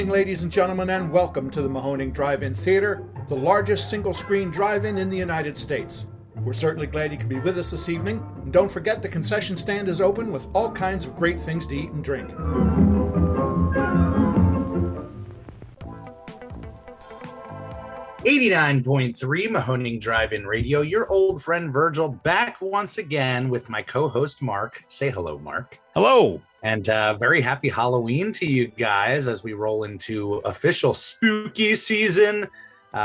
evening, ladies and gentlemen, and welcome to the Mahoning Drive-In Theater, the largest single-screen drive-in in the United States. We're certainly glad you could be with us this evening, and don't forget the concession stand is open with all kinds of great things to eat and drink. 89.3 Mahoning Drive-In Radio, your old friend Virgil back once again with my co-host Mark. Say hello, Mark. Hello. And very happy Halloween to you guys as we roll into official spooky season,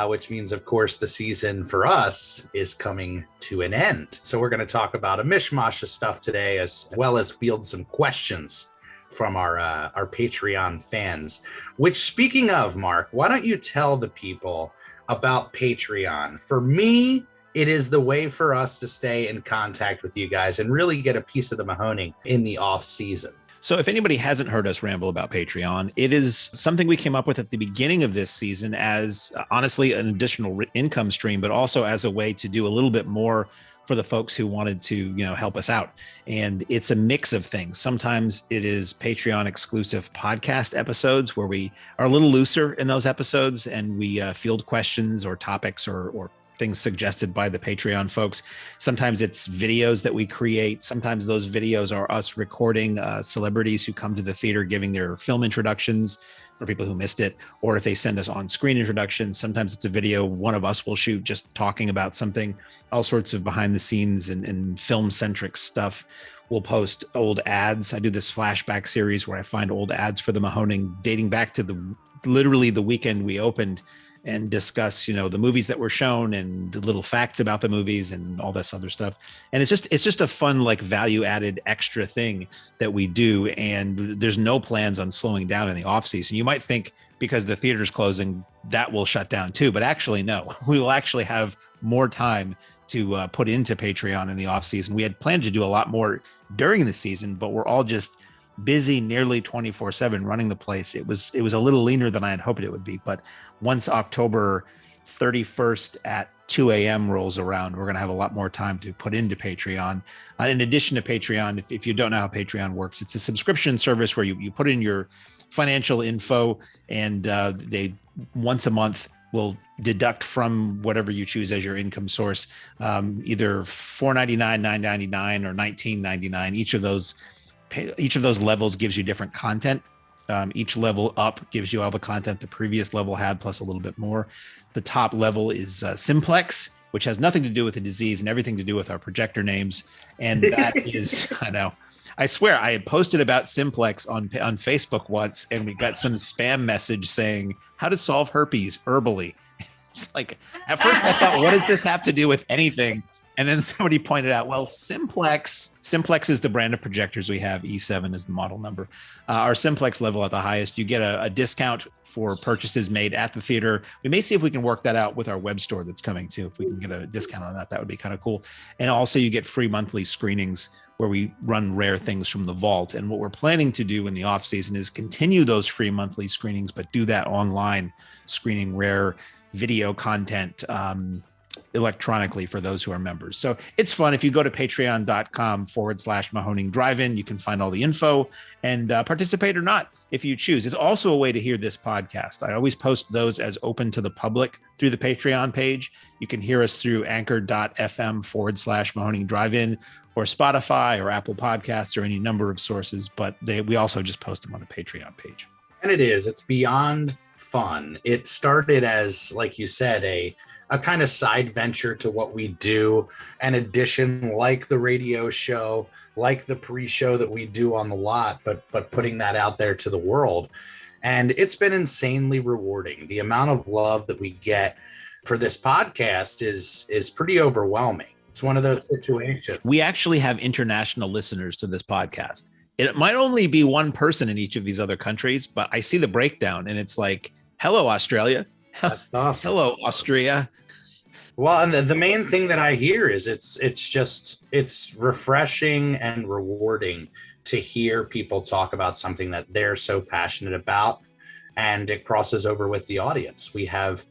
which means, of course, the season for us is coming to an end. So we're going to talk about a mishmash of stuff today, as well as field some questions from our Patreon fans. Which, speaking of, Mark, why don't you tell the people about Patreon? For me, it is the way for us to stay in contact with you guys and really get a piece of the Mahoning in the off season. So if anybody hasn't heard us ramble about Patreon, it is something we came up with at the beginning of this season as honestly an additional income stream, but also as a way to do a little bit more for the folks who wanted to, help us out. And it's a mix of things. Sometimes it is Patreon exclusive podcast episodes where we are a little looser in those episodes and we field questions or topics or things suggested by the Patreon folks. Sometimes it's videos that we create. Sometimes those videos are us recording celebrities who come to the theater giving their film introductions for people who missed it, or if they send us on-screen introductions. Sometimes it's a video one of us will shoot just talking about something, all sorts of behind the scenes and film-centric stuff. We'll post old ads. I do this flashback series where I find old ads for the Mahoning dating back to literally the weekend we opened, and discuss, the movies that were shown and the little facts about the movies and all this other stuff. And it's just a fun, like, value added extra thing that we do. And there's no plans on slowing down in the off season. You might think because the theater's closing, that will shut down too, but actually, no, we will actually have more time to put into Patreon in the off season. We had planned to do a lot more during the season, but we're all just busy nearly 24/7 running the place. It was a little leaner than I had hoped it would be, but once October 31st at 2 a.m. rolls around, we're going to have a lot more time to put into Patreon. In addition to Patreon, if you don't know how Patreon works, it's a subscription service where you put in your financial info and they once a month will deduct from whatever you choose as your income source, either $4.99, $9.99, or $19.99. Each of those levels gives you different content. Each level up gives you all the content the previous level had, plus a little bit more. The top level is Simplex, which has nothing to do with the disease and everything to do with our projector names. And that is, I know, I swear I had posted about Simplex on Facebook once, and we got some spam message saying how to solve herpes herbally. It's like, at first I thought, what does this have to do with anything? And then somebody pointed out, well, Simplex is the brand of projectors we have. E7 is the model number. Our Simplex level at the highest, you get a discount for purchases made at the theater. We may see if we can work that out with our web store that's coming too. If we can get a discount on that, that would be kind of cool. And also you get free monthly screenings where we run rare things from the vault. And what we're planning to do in the off season is continue those free monthly screenings, but do that online, screening rare video content electronically for those who are members. So it's fun. If you go to patreon.com/Mahoning Drive-In, you can find all the info and participate or not if you choose. It's also a way to hear this podcast. I always post those as open to the public through the Patreon page. You can hear us through anchor.fm/Mahoning Drive-In or Spotify or Apple Podcasts or any number of sources, but we also just post them on the Patreon page. And it's beyond fun. It started as, like you said, a kind of side venture to what we do, an addition like the radio show, like the pre-show that we do on the lot, but putting that out there to the world. And it's been insanely rewarding. The amount of love that we get for this podcast is pretty overwhelming. It's one of those situations. We actually have international listeners to this podcast. It might only be one person in each of these other countries, but I see the breakdown and it's like, hello, Australia. That's awesome. Hello, Austria. Well, and the main thing that I hear is it's refreshing and rewarding to hear people talk about something that they're so passionate about, and it crosses over with the audience. We have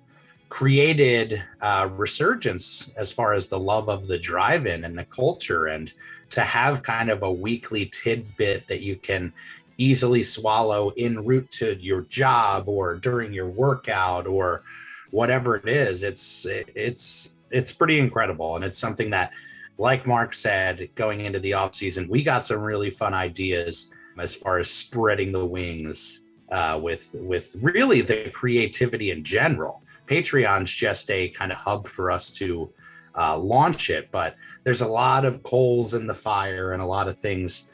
created a resurgence as far as the love of the drive-in and the culture, and to have kind of a weekly tidbit that you can easily swallow en route to your job or during your workout or whatever it is. It's pretty incredible. And it's something that, like Mark said, going into the off season, we got some really fun ideas as far as spreading the wings with really the creativity in general. Patreon's just a kind of hub for us to launch it, but there's a lot of coals in the fire and a lot of things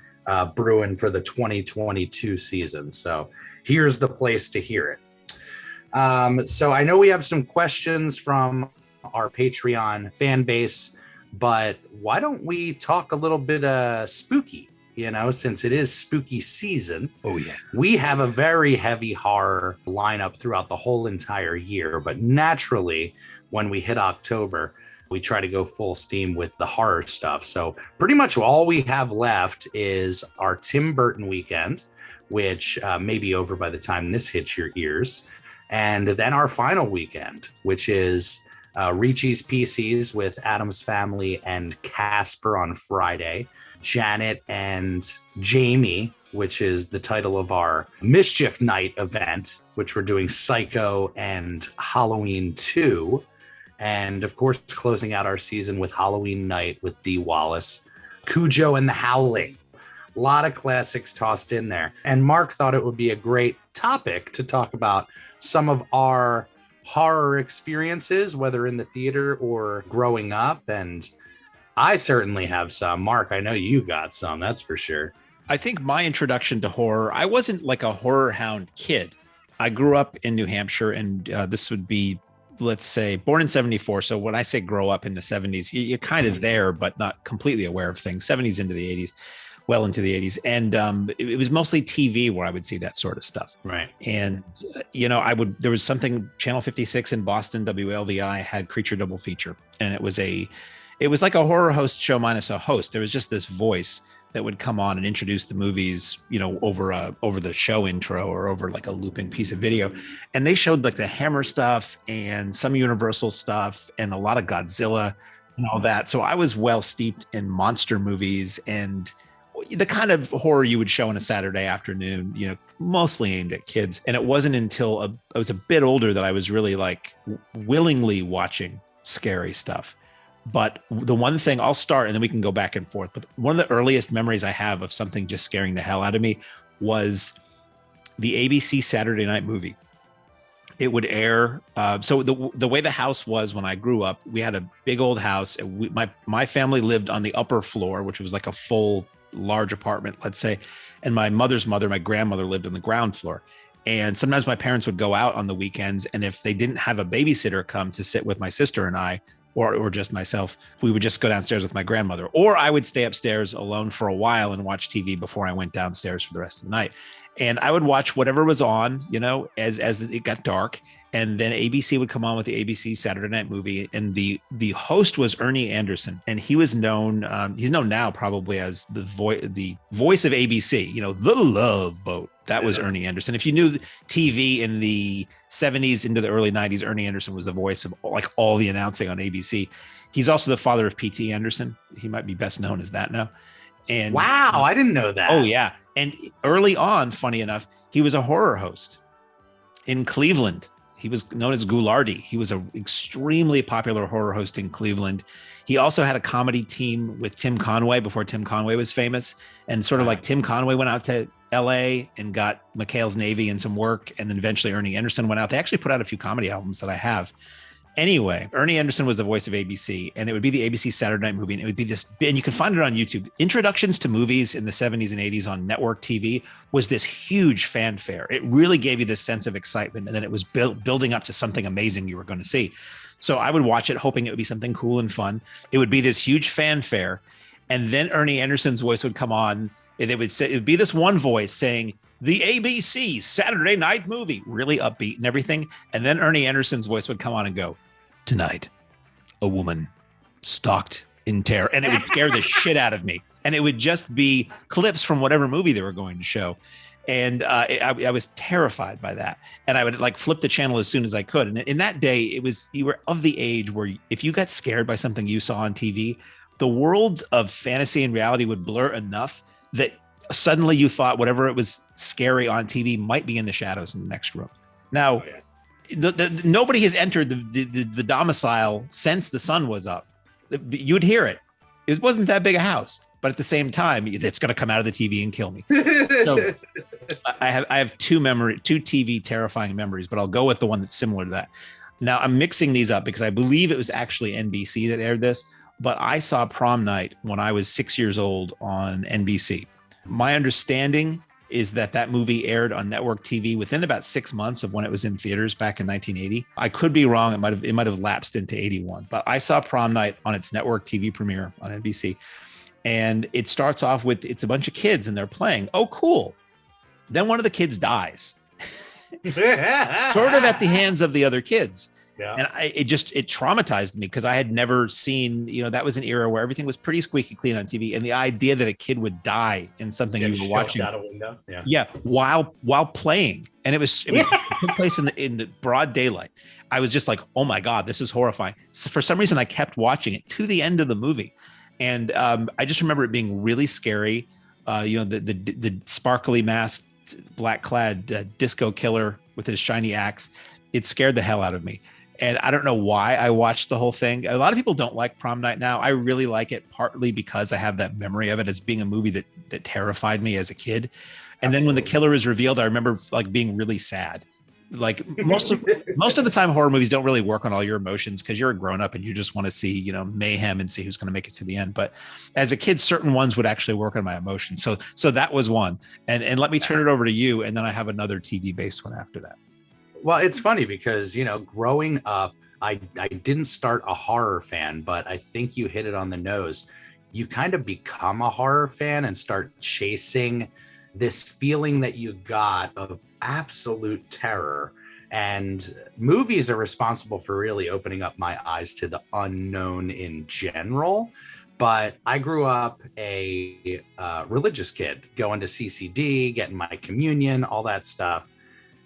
brewing for the 2022 season. So here's the place to hear it. So I know we have some questions from our Patreon fan base, but why don't we talk a little bit spooky? You know, since it is spooky season. Oh, yeah. We have a very heavy horror lineup throughout the whole entire year, but naturally, when we hit October, we try to go full steam with the horror stuff. So pretty much all we have left is our Tim Burton weekend, which may be over by the time this hits your ears. And then our final weekend, which is Ricci's PCs with Addams Family and Casper on Friday. Janet and Jamie, which is the title of our Mischief Night event, which we're doing Psycho and Halloween 2. And of course, closing out our season with Halloween Night with Dee Wallace, Cujo and the Howling. A lot of classics tossed in there. And Mark thought it would be a great topic to talk about some of our horror experiences, whether in the theater or growing up. And I certainly have some. Mark, I know you got some, that's for sure. I think my introduction to horror, I wasn't like a horror hound kid. I grew up in New Hampshire, and this would be, let's say, born in 74. So when I say grow up in the 70s, you're kind of there, but not completely aware of things. 70s into the 80s, well into the 80s. And it was mostly TV where I would see that sort of stuff. Right. And, you know, there was something, Channel 56 in Boston, WLVI had Creature Double Feature. And it was like a horror host show minus a host. There was just this voice that would come on and introduce the movies, you know, over the show intro or over like a looping piece of video. And they showed like the Hammer stuff and some Universal stuff and a lot of Godzilla and all that. So I was well steeped in monster movies and the kind of horror you would show on a Saturday afternoon, you know, mostly aimed at kids. And it wasn't until I was a bit older that I was really like willingly watching scary stuff. But the one thing, I'll start and then we can go back and forth. But one of the earliest memories I have of something just scaring the hell out of me was the ABC Saturday Night Movie. It would air. So the way the house was when I grew up, we had a big old house. My family lived on the upper floor, which was like a full large apartment, let's say. And my mother's mother, my grandmother, lived on the ground floor. And sometimes my parents would go out on the weekends. And if they didn't have a babysitter come to sit with my sister and I, or just myself, we would just go downstairs with my grandmother, or I would stay upstairs alone for a while and watch TV before I went downstairs for the rest of the night. And I would watch whatever was on, you know, as it got dark. And then ABC would come on with the ABC Saturday Night Movie. And the host was Ernie Anderson. And he was known, he's known now probably as the voice of ABC, you know, the Love Boat. That was Ernie Anderson. If you knew TV in the 70s into the early 90s, Ernie Anderson was the voice of like all the announcing on ABC. He's also the father of P.T. Anderson. He might be best known as that now. And wow, I didn't know that. Oh, yeah. And early on, funny enough, he was a horror host in Cleveland. He was known as Ghoulardi. He was an extremely popular horror host in Cleveland. He also had a comedy team with Tim Conway before Tim Conway was famous. And sort of like Tim Conway went out to LA and got McHale's Navy and some work. And then eventually Ernie Anderson went out. They actually put out a few comedy albums that I have. Anyway, Ernie Anderson was the voice of ABC, and it would be the ABC Saturday Night Movie. And it would be this, and you can find it on YouTube. Introductions to movies in the 70s and 80s on network TV was this huge fanfare. It really gave you this sense of excitement. And then it was building up to something amazing you were going to see. So I would watch it hoping it would be something cool and fun. It would be this huge fanfare. And then Ernie Anderson's voice would come on, and it would be this one voice saying, the ABC Saturday Night Movie, really upbeat and everything. And then Ernie Anderson's voice would come on and go, tonight, a woman stalked in terror. And it would scare the shit out of me. And it would just be clips from whatever movie they were going to show. And I was terrified by that. And I would like flip the channel as soon as I could. And in that day, you were of the age where if you got scared by something you saw on TV, the world of fantasy and reality would blur enough that Suddenly you thought whatever it was scary on TV might be in the shadows in the next room. Now, nobody has entered the domicile since the sun was up. You'd hear it. It wasn't that big a house, but at the same time, it's going to come out of the TV and kill me. So I have two TV terrifying memories, but I'll go with the one that's similar to that. Now I'm mixing these up because I believe it was actually NBC that aired this, but I saw Prom Night when I was 6 years old on NBC. My understanding is that movie aired on network TV within about 6 months of when it was in theaters back in 1980. I could be wrong. It might have lapsed into 81, but I saw Prom Night on its network TV premiere on NBC. And it starts off with, it's a bunch of kids and they're playing. Oh, cool. Then one of the kids dies, sort of at the hands of the other kids. Yeah. And it traumatized me because I had never seen, that was an era where everything was pretty squeaky clean on TV. And the idea that a kid would die in something you were watching out a window. Yeah. While playing. And it took place in the broad daylight. I was just like, oh my God, this is horrifying. So for some reason, I kept watching it to the end of the movie. And I just remember it being really scary. The sparkly masked, black clad disco killer with his shiny axe. It scared the hell out of me. And I don't know why I watched the whole thing. A lot of people don't like Prom Night now. I really like it, partly because I have that memory of it as being a movie that terrified me as a kid. And then when the killer is revealed, I remember being really sad. Like most of the time, horror movies don't really work on all your emotions because you're a grown up and you just want to see, mayhem and see who's going to make it to the end. But as a kid, certain ones would actually work on my emotions. So that was one. And let me turn it over to you. And then I have another TV based one after that. Well, it's funny because, growing up, I didn't start a horror fan, but I think you hit it on the nose. You kind of become a horror fan and start chasing this feeling that you got of absolute terror. And movies are responsible for really opening up my eyes to the unknown in general. But I grew up a religious kid, going to CCD, getting my communion, all that stuff.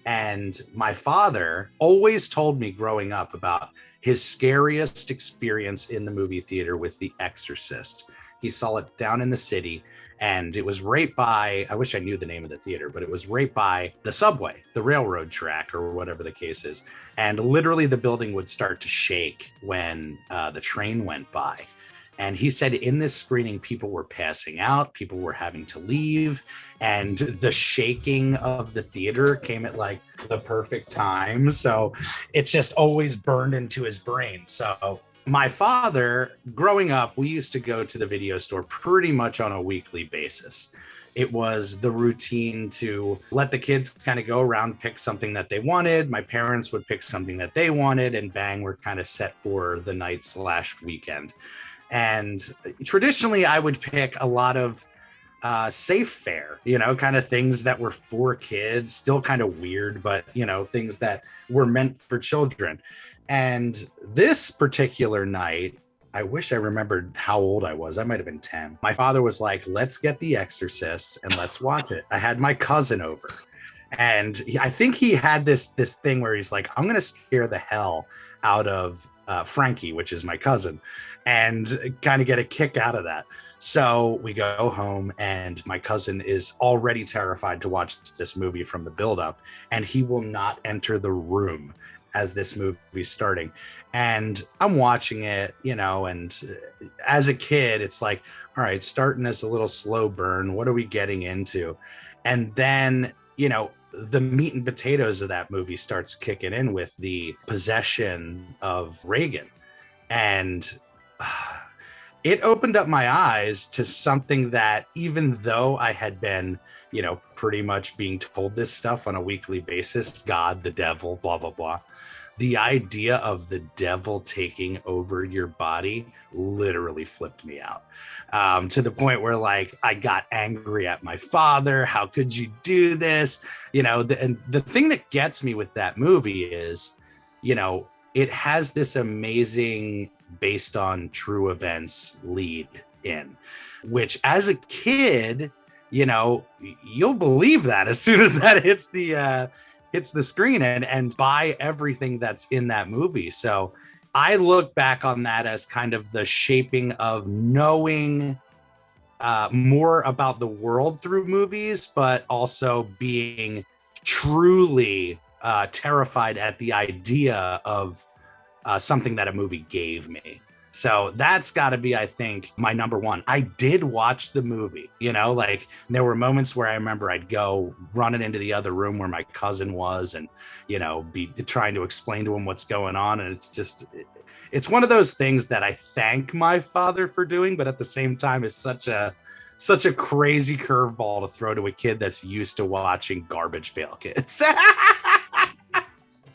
And my father always told me growing up about his scariest experience in the movie theater with The Exorcist. He saw it down in the city, and it was right by, I wish I knew the name of the theater, but it was right by the subway, the railroad track, or whatever the case is. And literally the building would start to shake when the train went by. And he said in this screening, people were passing out, people were having to leave, and the shaking of the theater came at the perfect time. So it's just always burned into his brain. So my father, growing up, we used to go to the video store pretty much on a weekly basis. It was the routine to let the kids kind of go around, pick something that they wanted. My parents would pick something that they wanted, and bang, we're kind of set for the night/weekend. And traditionally, I would pick a lot of safe fare, kind of things that were for kids, still kind of weird, but, things that were meant for children. And this particular night, I wish I remembered how old I was. I might have been 10. My father was like, let's get The Exorcist and let's watch it. I had my cousin over. And I think he had this thing where he's like, I'm going to scare the hell out of Frankie, which is my cousin, and kind of get a kick out of that. So we go home, and my cousin is already terrified to watch this movie from the buildup, and he will not enter the room as this movie's starting. And I'm watching it, and as a kid, it's like, all right, starting as a little slow burn. What are we getting into? And then, the meat and potatoes of that movie starts kicking in with the possession of Reagan. And it opened up my eyes to something that, even though I had been, pretty much being told this stuff on a weekly basis, God, the devil, blah, blah, blah. The idea of the devil taking over your body literally flipped me out, to the point where I got angry at my father. How could you do this? And the thing that gets me with that movie is, it has this amazing based on true events lead in, which as a kid, you'll believe that as soon as that hits the screen and buy everything that's in that movie. So I look back on that as kind of the shaping of knowing more about the world through movies, but also being truly terrified at the idea of something that a movie gave me. So that's got to be, I think, my number one. I did watch the movie, like there were moments where I remember I'd go running into the other room where my cousin was and, be trying to explain to him what's going on. And it's one of those things that I thank my father for doing, but at the same time is such a crazy curveball to throw to a kid that's used to watching Garbage Pail Kids.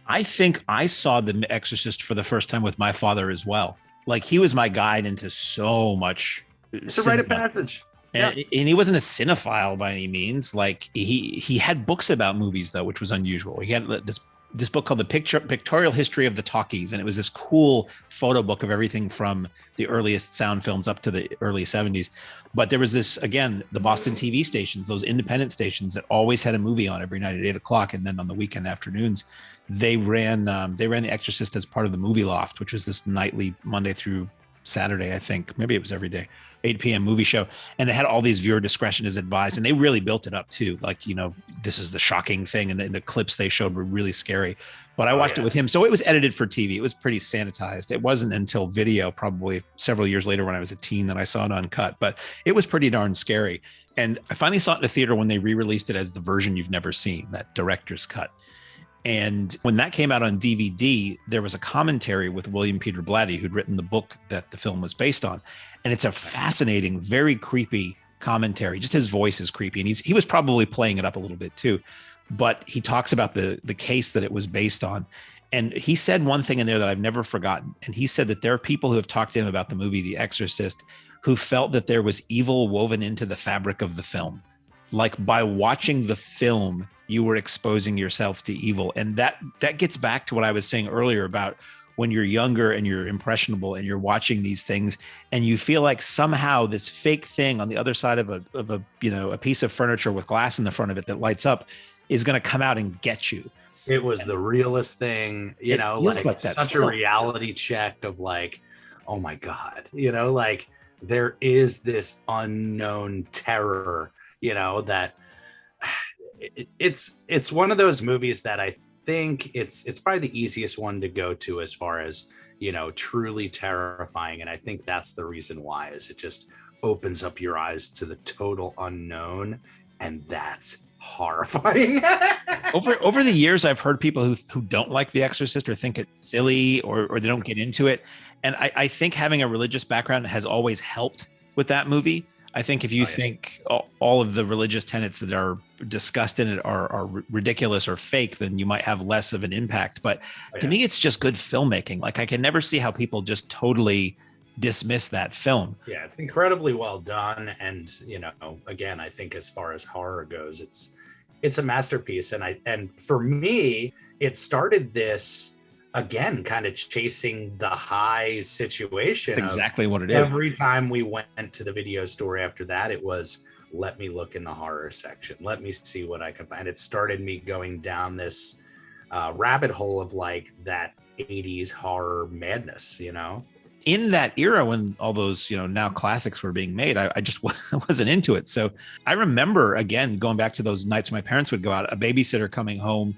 I think I saw The Exorcist for the first time with my father as well. Like, he was my guide into so much. It's a rite of passage. And he wasn't a cinephile by any means. Like, he had books about movies, though, which was unusual. He had this book called The Pictorial History of the Talkies, and it was this cool photo book of everything from the earliest sound films up to the early 70s. But there was this, again, the Boston TV stations, those independent stations that always had a movie on every night at 8 o'clock, and then on the weekend afternoons, they ran The Exorcist as part of the Movie Loft, which was this nightly Monday through Saturday, I think. Maybe it was every day, 8 p.m. movie show. And they had all these viewer discretion is advised. And they really built it up too. Like, this is the shocking thing. And the clips they showed were really scary. But I watched it with him. So it was edited for TV. It was pretty sanitized. It wasn't until video, probably several years later when I was a teen, that I saw it uncut. But it was pretty darn scary. And I finally saw it in the theater when they re-released it as the version you've never seen, that director's cut. And when that came out on DVD, there was a commentary with William Peter Blatty, who'd written the book that the film was based on. And it's a fascinating, very creepy commentary. Just his voice is creepy. And he was probably playing it up a little bit too. But he talks about the case that it was based on. And he said one thing in there that I've never forgotten. And he said that there are people who have talked to him about the movie The Exorcist who felt that there was evil woven into the fabric of the film. Like, by watching the film, you were exposing yourself to evil. And that gets back to what I was saying earlier about when you're younger and you're impressionable and you're watching these things and you feel like somehow this fake thing on the other side of a piece of furniture with glass in the front of it that lights up is going to come out and get you. It was the realest thing, like such still. A reality check of like, oh my God, like there is this unknown terror, that it's one of those movies that I think it's probably the easiest one to go to as far as, truly terrifying. And I think that's the reason why, is it just opens up your eyes to the total unknown. And that's horrifying. over the years, I've heard people who don't like The Exorcist or think it's silly or they don't get into it. And I think having a religious background has always helped with that movie. I think if you think all of the religious tenets that are discussed in it are ridiculous or fake, then you might have less of an impact. But to me, it's just good filmmaking. Like, I can never see how people just totally dismiss that film. Yeah, it's incredibly well done. And, again, I think as far as horror goes, it's a masterpiece. And for me, it started this, again, kind of chasing the high situation. That's exactly what it is. Every time we went to the video store after that, it was, let me look in the horror section. Let me see what I can find. It started me going down this rabbit hole of like that 80s horror madness, In that era when all those, now classics were being made, I just wasn't into it. So I remember, again, going back to those nights my parents would go out, a babysitter coming home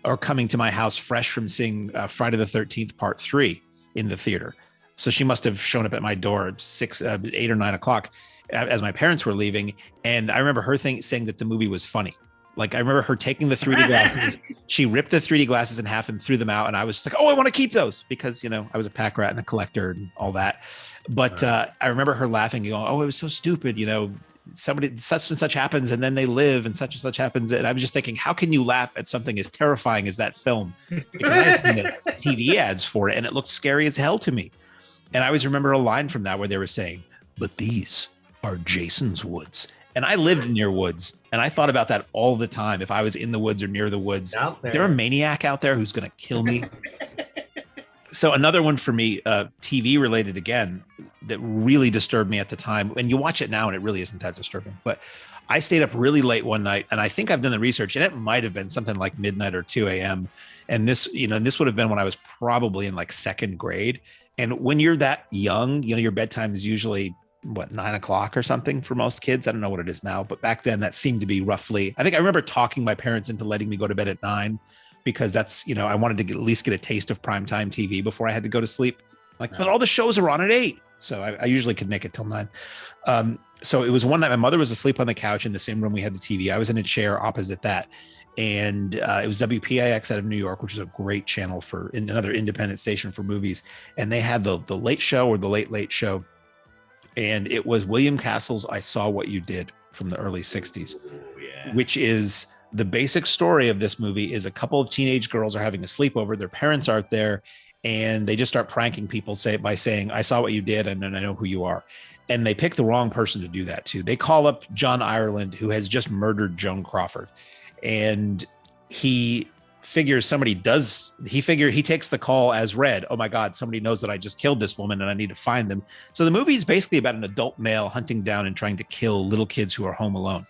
or coming to my house fresh from seeing Friday the 13th Part 3 in the theater. So she must have shown up at my door at 8 or 9 o'clock as my parents were leaving. And I remember her saying that the movie was funny. Like, I remember her taking the 3D glasses. She ripped the 3D glasses in half and threw them out. And I was just like, oh, I want to keep those because, I was a pack rat and a collector and all that. But I remember her laughing and going, oh, it was so stupid. Somebody such and such happens and then they live and such happens. And I was just thinking, how can you laugh at something as terrifying as that film? Because I had seen the TV ads for it and it looked scary as hell to me. And I always remember a line from that where they were saying, but these are Jason's woods. And I lived near woods and I thought about that all the time. If I was in the woods or near the woods, is there a maniac out there who's going to kill me? So another one for me, TV related again, that really disturbed me at the time. And you watch it now and it really isn't that disturbing. But I stayed up really late one night and I think I've done the research and it might have been something like midnight or 2 a.m. And this would have been when I was probably in like second grade. And when you're that young, your bedtime is usually what, 9 o'clock or something for most kids. I don't know what it is now, but back then that seemed to be roughly, I think I remember talking my parents into letting me go to bed at 9 because that's, I wanted to at least get a taste of primetime TV before I had to go to sleep. But all the shows are on at 8. So I usually could make it till 9. So it was one night, my mother was asleep on the couch in the same room we had the TV. I was in a chair opposite that. And it was WPIX out of New York, which is a great channel for another independent station for movies. And they had the Late Show or the Late Late Show. And it was William Castle's I Saw What You Did from the early 60s, which is the basic story of this movie is a couple of teenage girls are having a sleepover. Their parents aren't there. And they just start pranking people by saying, I saw what you did and then I know who you are. And they pick the wrong person to do that to. They call up John Ireland, who has just murdered Joan Crawford. And he figures he takes the call as read. Oh my God, somebody knows that I just killed this woman and I need to find them. So the movie is basically about an adult male hunting down and trying to kill little kids who are home alone.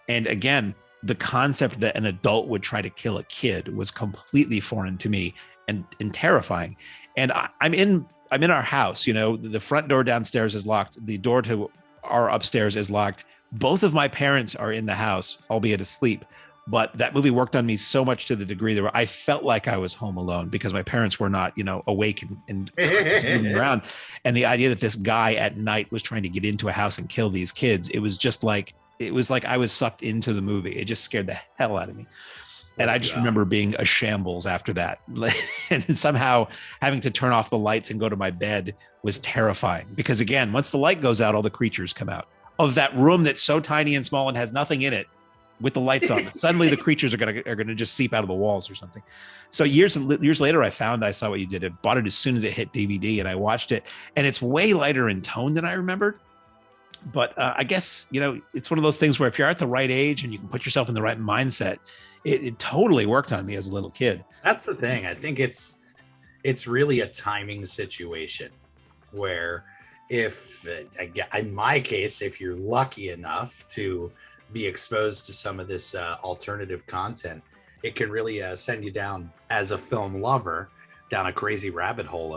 And again, the concept that an adult would try to kill a kid was completely foreign to me and terrifying. And I'm in our house, the front door downstairs is locked. The door to our upstairs is locked. Both of my parents are in the house, albeit asleep. But that movie worked on me so much to the degree that I felt like I was home alone because my parents were not, awake and moving around. And the idea that this guy at night was trying to get into a house and kill these kids, it was like I was sucked into the movie. It just scared the hell out of me. And I just remember being a shambles after that. And somehow having to turn off the lights and go to my bed was terrifying because, again, once the light goes out, all the creatures come out of that room that's so tiny and small and has nothing in it. With the lights on, suddenly the creatures are gonna just seep out of the walls or something. So years later, I found I Saw What You Did. I bought it as soon as it hit DVD, and I watched it. And it's way lighter in tone than I remembered. But I guess it's one of those things where if you're at the right age and you can put yourself in the right mindset, it totally worked on me as a little kid. That's the thing. I think it's really a timing situation where if, in my case, if you're lucky enough to be exposed to some of this alternative content, it can really send you down as a film lover down a crazy rabbit hole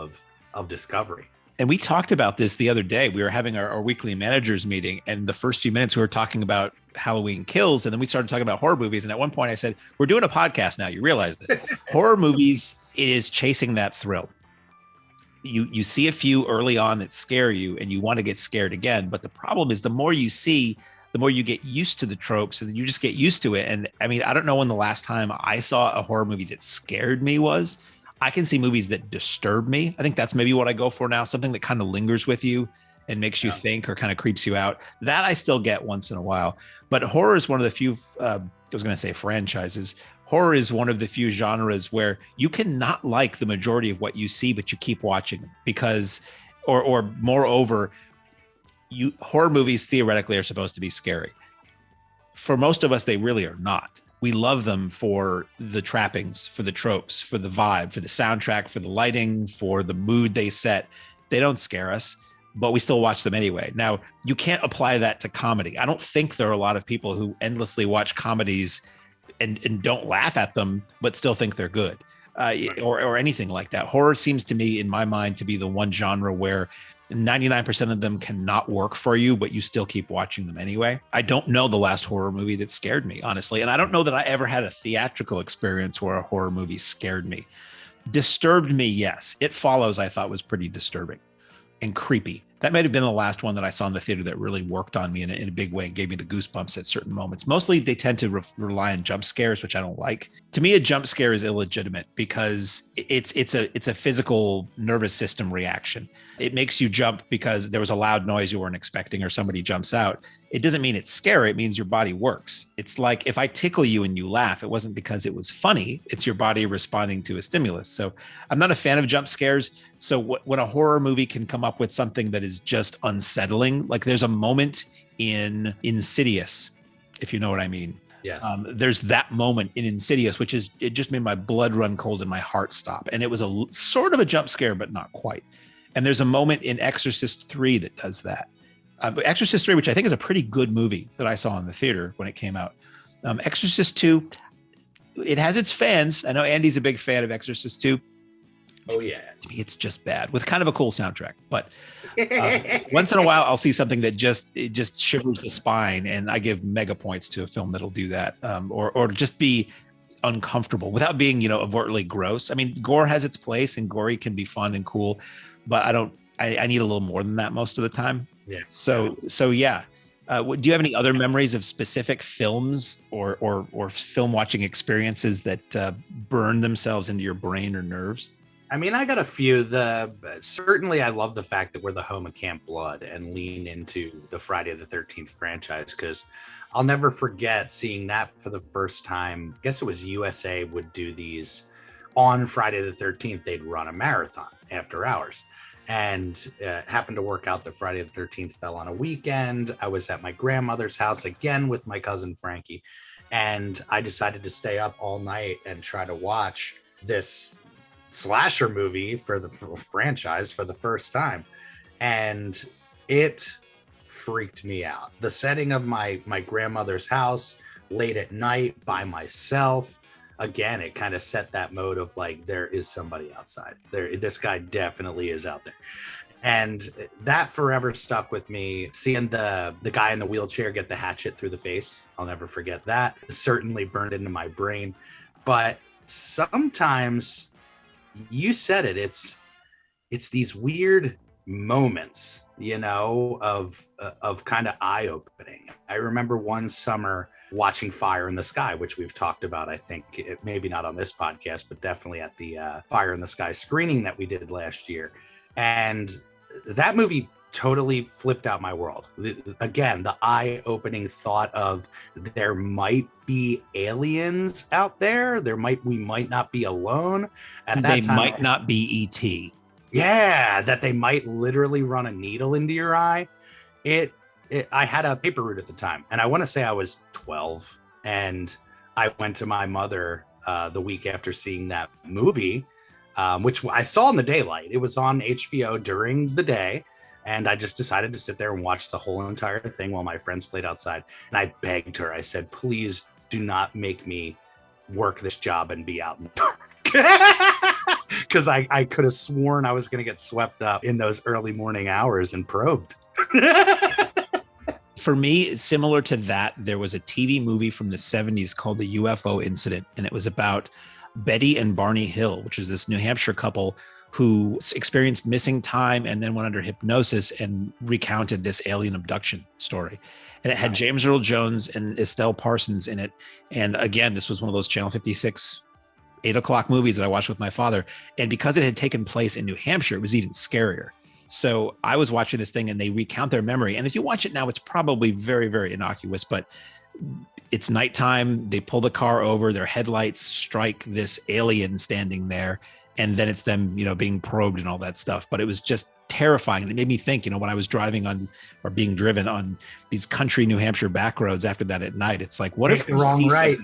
of discovery. And we talked about this the other day. We were having our weekly managers meeting, and the first few minutes we were talking about Halloween Kills, and then we started talking about horror movies. And at one point I said, we're doing a podcast now. You realize this. Horror movies is chasing that thrill. You see a few early on that scare you and you want to get scared again. But the problem is the more you see, the more you get used to the tropes and you just get used to it. And I mean, I don't know when the last time I saw a horror movie that scared me was. I can see movies that disturb me. I think that's maybe what I go for now. Something that kind of lingers with you and makes you think or kind of creeps you out. That I still get once in a while. But horror is one of the few, I was going to say franchises. Horror is one of the few genres where you cannot like the majority of what you see, but you keep watching them because, or moreover, horror movies theoretically are supposed to be scary. For most of us, they really are not. We love them for the trappings, for the tropes, for the vibe, for the soundtrack, for the lighting, for the mood they set. They don't scare us, but we still watch them anyway. Now, you can't apply that to comedy. I don't think there are a lot of people who endlessly watch comedies and don't laugh at them, but still think they're good, or anything like that. Horror seems to me, in my mind, to be the one genre where 99% of them cannot work for you, but you still keep watching them anyway. I don't know the last horror movie that scared me, honestly. And I don't know that I ever had a theatrical experience where a horror movie scared me. Disturbed me, yes. It Follows, I thought, was pretty disturbing and creepy. That might have been the last one that I saw in the theater that really worked on me in a big way and gave me the goosebumps at certain moments. Mostly they tend to rely on jump scares, which I don't like. To me, a jump scare is illegitimate because it's a physical nervous system reaction. It makes you jump because there was a loud noise you weren't expecting or somebody jumps out. It doesn't mean it's scary. It means your body works. It's like if I tickle you and you laugh, it wasn't because it was funny. It's your body responding to a stimulus. So I'm not a fan of jump scares. So when a horror movie can come up with something that is just unsettling, like there's a moment in Insidious, if you know what I mean. Yes. There's that moment in Insidious, it just made my blood run cold and my heart stop. And it was a sort of a jump scare, but not quite. And there's a moment in Exorcist 3 that does that. Exorcist 3, which I think is a pretty good movie that I saw in the theater when it came out. Exorcist 2, it has its fans. I know Andy's a big fan of Exorcist 2. Oh yeah. To me, it's just bad with kind of a cool soundtrack. But once in a while, I'll see something that just shivers the spine, and I give mega points to a film that'll do that, or just be uncomfortable without being, overtly gross. I mean, gore has its place, and gory can be fun and cool, but I need a little more than that most of the time. Yeah. So yeah. Do you have any other memories of specific films or film watching experiences that burn themselves into your brain or nerves? I mean, I got a few. Certainly, I love the fact that we're the home of Camp Blood and lean into the Friday the 13th franchise, because I'll never forget seeing that for the first time. I guess it was USA would do these on Friday the 13th. They'd run a marathon after hours, and it happened to work out that Friday the 13th fell on a weekend. I was at my grandmother's house again with my cousin Frankie, and I decided to stay up all night and try to watch this slasher movie for the franchise for the first time, and it freaked me out. The setting of my grandmother's house late at night by myself, again, it kind of set that mode of like, there is somebody outside there. This guy definitely is out there, and that forever stuck with me. Seeing the guy in the wheelchair get the hatchet through the face, I'll never forget that. It certainly burned into my brain. But sometimes, you said it, it's these weird moments, of kind of eye-opening. I remember one summer watching Fire in the Sky, which we've talked about, I think, maybe not on this podcast, but definitely at the Fire in the Sky screening that we did last year. And that movie totally flipped out my world. Again, the eye-opening thought of there might be aliens out there. We might not be alone. At that time, they might not be E.T. Yeah, that they might literally run a needle into your eye. I had a paper route at the time, and I want to say I was 12, and I went to my mother the week after seeing that movie, which I saw in the daylight. It was on HBO during the day. And I just decided to sit there and watch the whole entire thing while my friends played outside. And I begged her, I said, please do not make me work this job and be out in the dark. Because I could have sworn I was going to get swept up in those early morning hours and probed. For me, similar to that, there was a TV movie from the 70s called The UFO Incident. And it was about Betty and Barney Hill, which was this New Hampshire couple who experienced missing time and then went under hypnosis and recounted this alien abduction story. And it had James Earl Jones and Estelle Parsons in it. And again, this was one of those Channel 56 8:00 movies that I watched with my father. And because it had taken place in New Hampshire, it was even scarier. So I was watching this thing and they recount their memory. And if you watch it now, it's probably very, very innocuous, but it's nighttime. They pull the car over, their headlights strike this alien standing there. And then it's them, being probed and all that stuff. But it was just terrifying. And it made me think, when I was driving on or being driven on these country New Hampshire back roads after that at night, it's like, what if wrong right?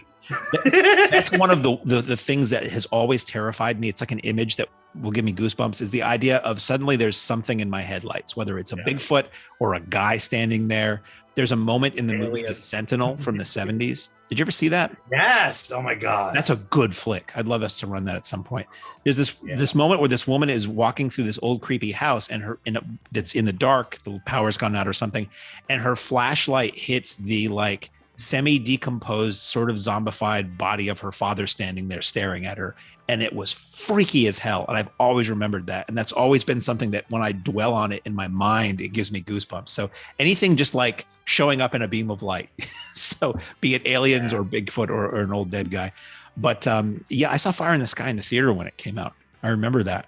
That's one of the things that has always terrified me. It's like an image that will give me goosebumps, is the idea of suddenly there's something in my headlights, whether it's a Bigfoot or a guy standing there. There's a moment in the movie The Sentinel from the 70s. Did you ever see that? Yes. Oh my God. That's a good flick. I'd love us to run that at some point. There's this moment where this woman is walking through this old creepy house and that's in the dark, the power's gone out or something, and her flashlight hits the semi-decomposed, sort of zombified body of her father standing there staring at her. And it was freaky as hell. And I've always remembered that. And that's always been something that when I dwell on it in my mind, it gives me goosebumps. So anything just like showing up in a beam of light. So be it aliens or Bigfoot or an old dead guy. But I saw Fire in the Sky in the theater when it came out. I remember that.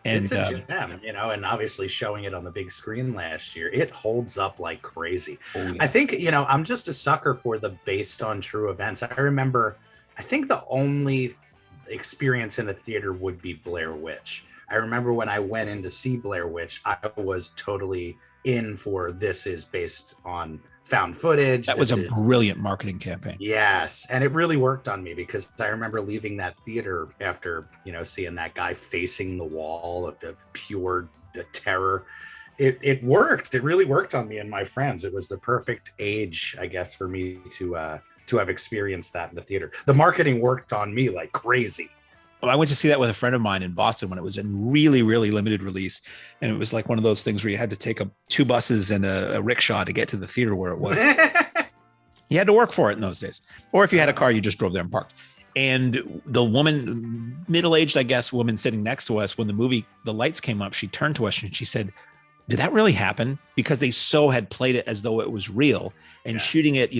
And it's a gem, and obviously showing it on the big screen last year, it holds up like crazy. Oh, yeah. I think, I'm just a sucker for the based on true events. I remember, I think the only experience in a theater would be Blair Witch. I remember when I went in to see Blair Witch, I was totally in for this is based on found footage. That was a brilliant marketing campaign. Yes. And it really worked on me because I remember leaving that theater after, seeing that guy facing the wall of the pure terror. It worked. It really worked on me and my friends. It was the perfect age, I guess, for me to have experienced that in the theater. The marketing worked on me like crazy. I went to see that with a friend of mine in Boston when it was in really, really limited release. And it was like one of those things where you had to take 2 buses and a rickshaw to get to the theater where it was. You had to work for it in those days. Or if you had a car, you just drove there and parked. And the woman, middle-aged, I guess, woman sitting next to us, when the lights came up, she turned to us and she said, did that really happen? Because they had played it as though it was real, and shooting it,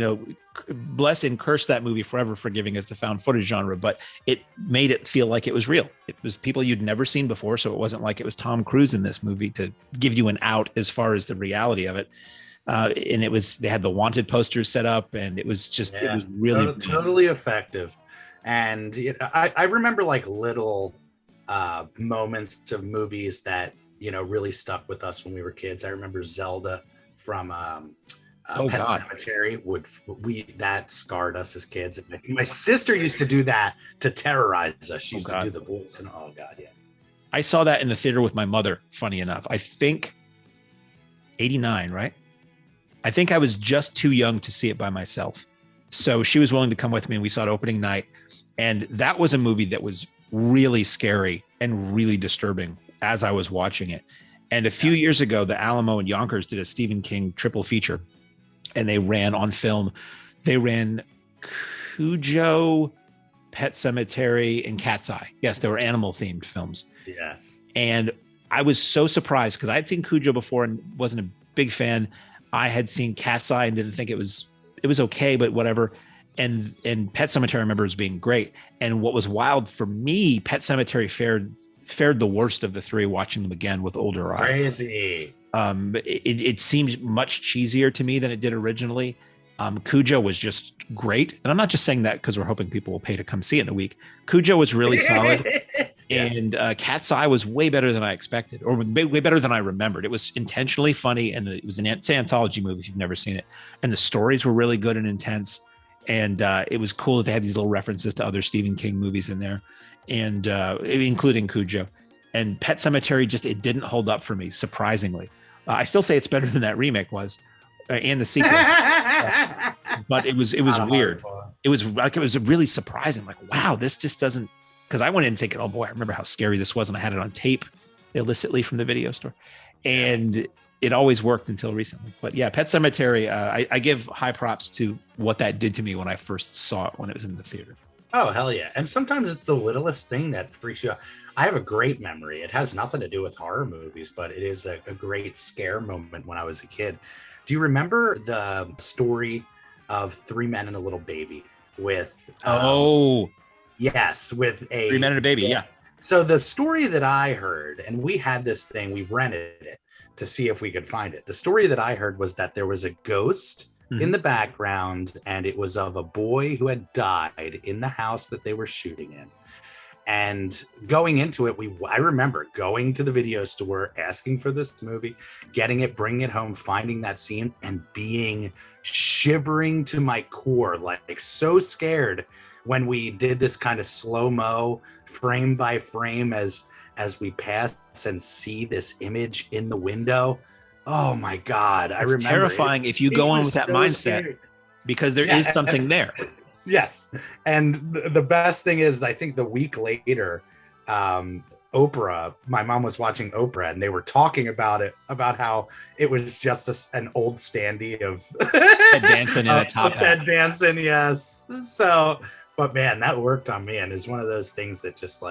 bless and curse that movie forever for giving us the found footage genre, but it made it feel like it was real. It was people you'd never seen before. So it wasn't like it was Tom Cruise in this movie to give you an out as far as the reality of it. And they had the wanted posters set up, and it was just, it was really totally effective. And I remember like little moments of movies that, really stuck with us when we were kids. I remember Zelda from Pet Sematary. That scarred us as kids. My sister used to do that to terrorize us. She used to do the voice, and oh God, yeah. I saw that in the theater with my mother, funny enough. I think 89, right? I think I was just too young to see it by myself. So she was willing to come with me, and we saw it opening night. And that was a movie that was really scary and really disturbing as I was watching it. And a few years ago, the Alamo and Yonkers did a Stephen King triple feature, and they ran on film. They ran Cujo, Pet Sematary, and Cat's Eye. Yes, they were animal themed films. Yes. And I was so surprised because I had seen Cujo before and wasn't a big fan. I had seen Cat's Eye and didn't think it was okay, but whatever. And Pet Sematary I remember as being great. And what was wild for me, Pet Sematary fared the worst of the 3 watching them again with older eyes. Crazy. It seemed much cheesier to me than it did originally. Cujo was just great. And I'm not just saying that because we're hoping people will pay to come see it in a week. Cujo was really solid. And Cat's Eye was way better than I expected, or way better than I remembered. It was intentionally funny, and it was an anthology movie if you've never seen it. And the stories were really good and intense. And it was cool that they had these little references to other Stephen King movies in there, and including Cujo. And Pet Sematary it didn't hold up for me, surprisingly. I still say it's better than that remake was, and the sequel. But it was weird. It was really surprising. Like, wow, this just doesn't. Because I went in thinking, oh boy, I remember how scary this was, and I had it on tape illicitly from the video store, and it always worked until recently. But yeah, Pet Sematary, I give high props to what that did to me when I first saw it when it was in the theater. Oh, hell yeah. And sometimes it's the littlest thing that freaks you out. I have a great memory. It has nothing to do with horror movies, but it is a great scare moment when I was a kid. Do you remember the story of 3 Men and a Little Baby with... Yes, with 3 Men and a Baby, yeah. So the story that I heard, and we had this thing, we rented it to see if we could find it. The story that I heard was that there was a ghost in the background, and it was of a boy who had died in the house that they were shooting in. And going into it, I remember going to the video store, asking for this movie, getting it, bringing it home, finding that scene, and shivering to my core, like so scared when we did this kind of slow-mo, frame by frame, as we pass and see this image in the window. Oh my God. I remember. Terrifying if you go in with that mindset, scary. Because there is something there. Yes. And the best thing is, I think the week later, Oprah, my mom was watching Oprah, and they were talking about how it was just an old standee of Ted Danson in a top hat. Ted Danson, yes. So, but man, that worked on me, and is one of those things that just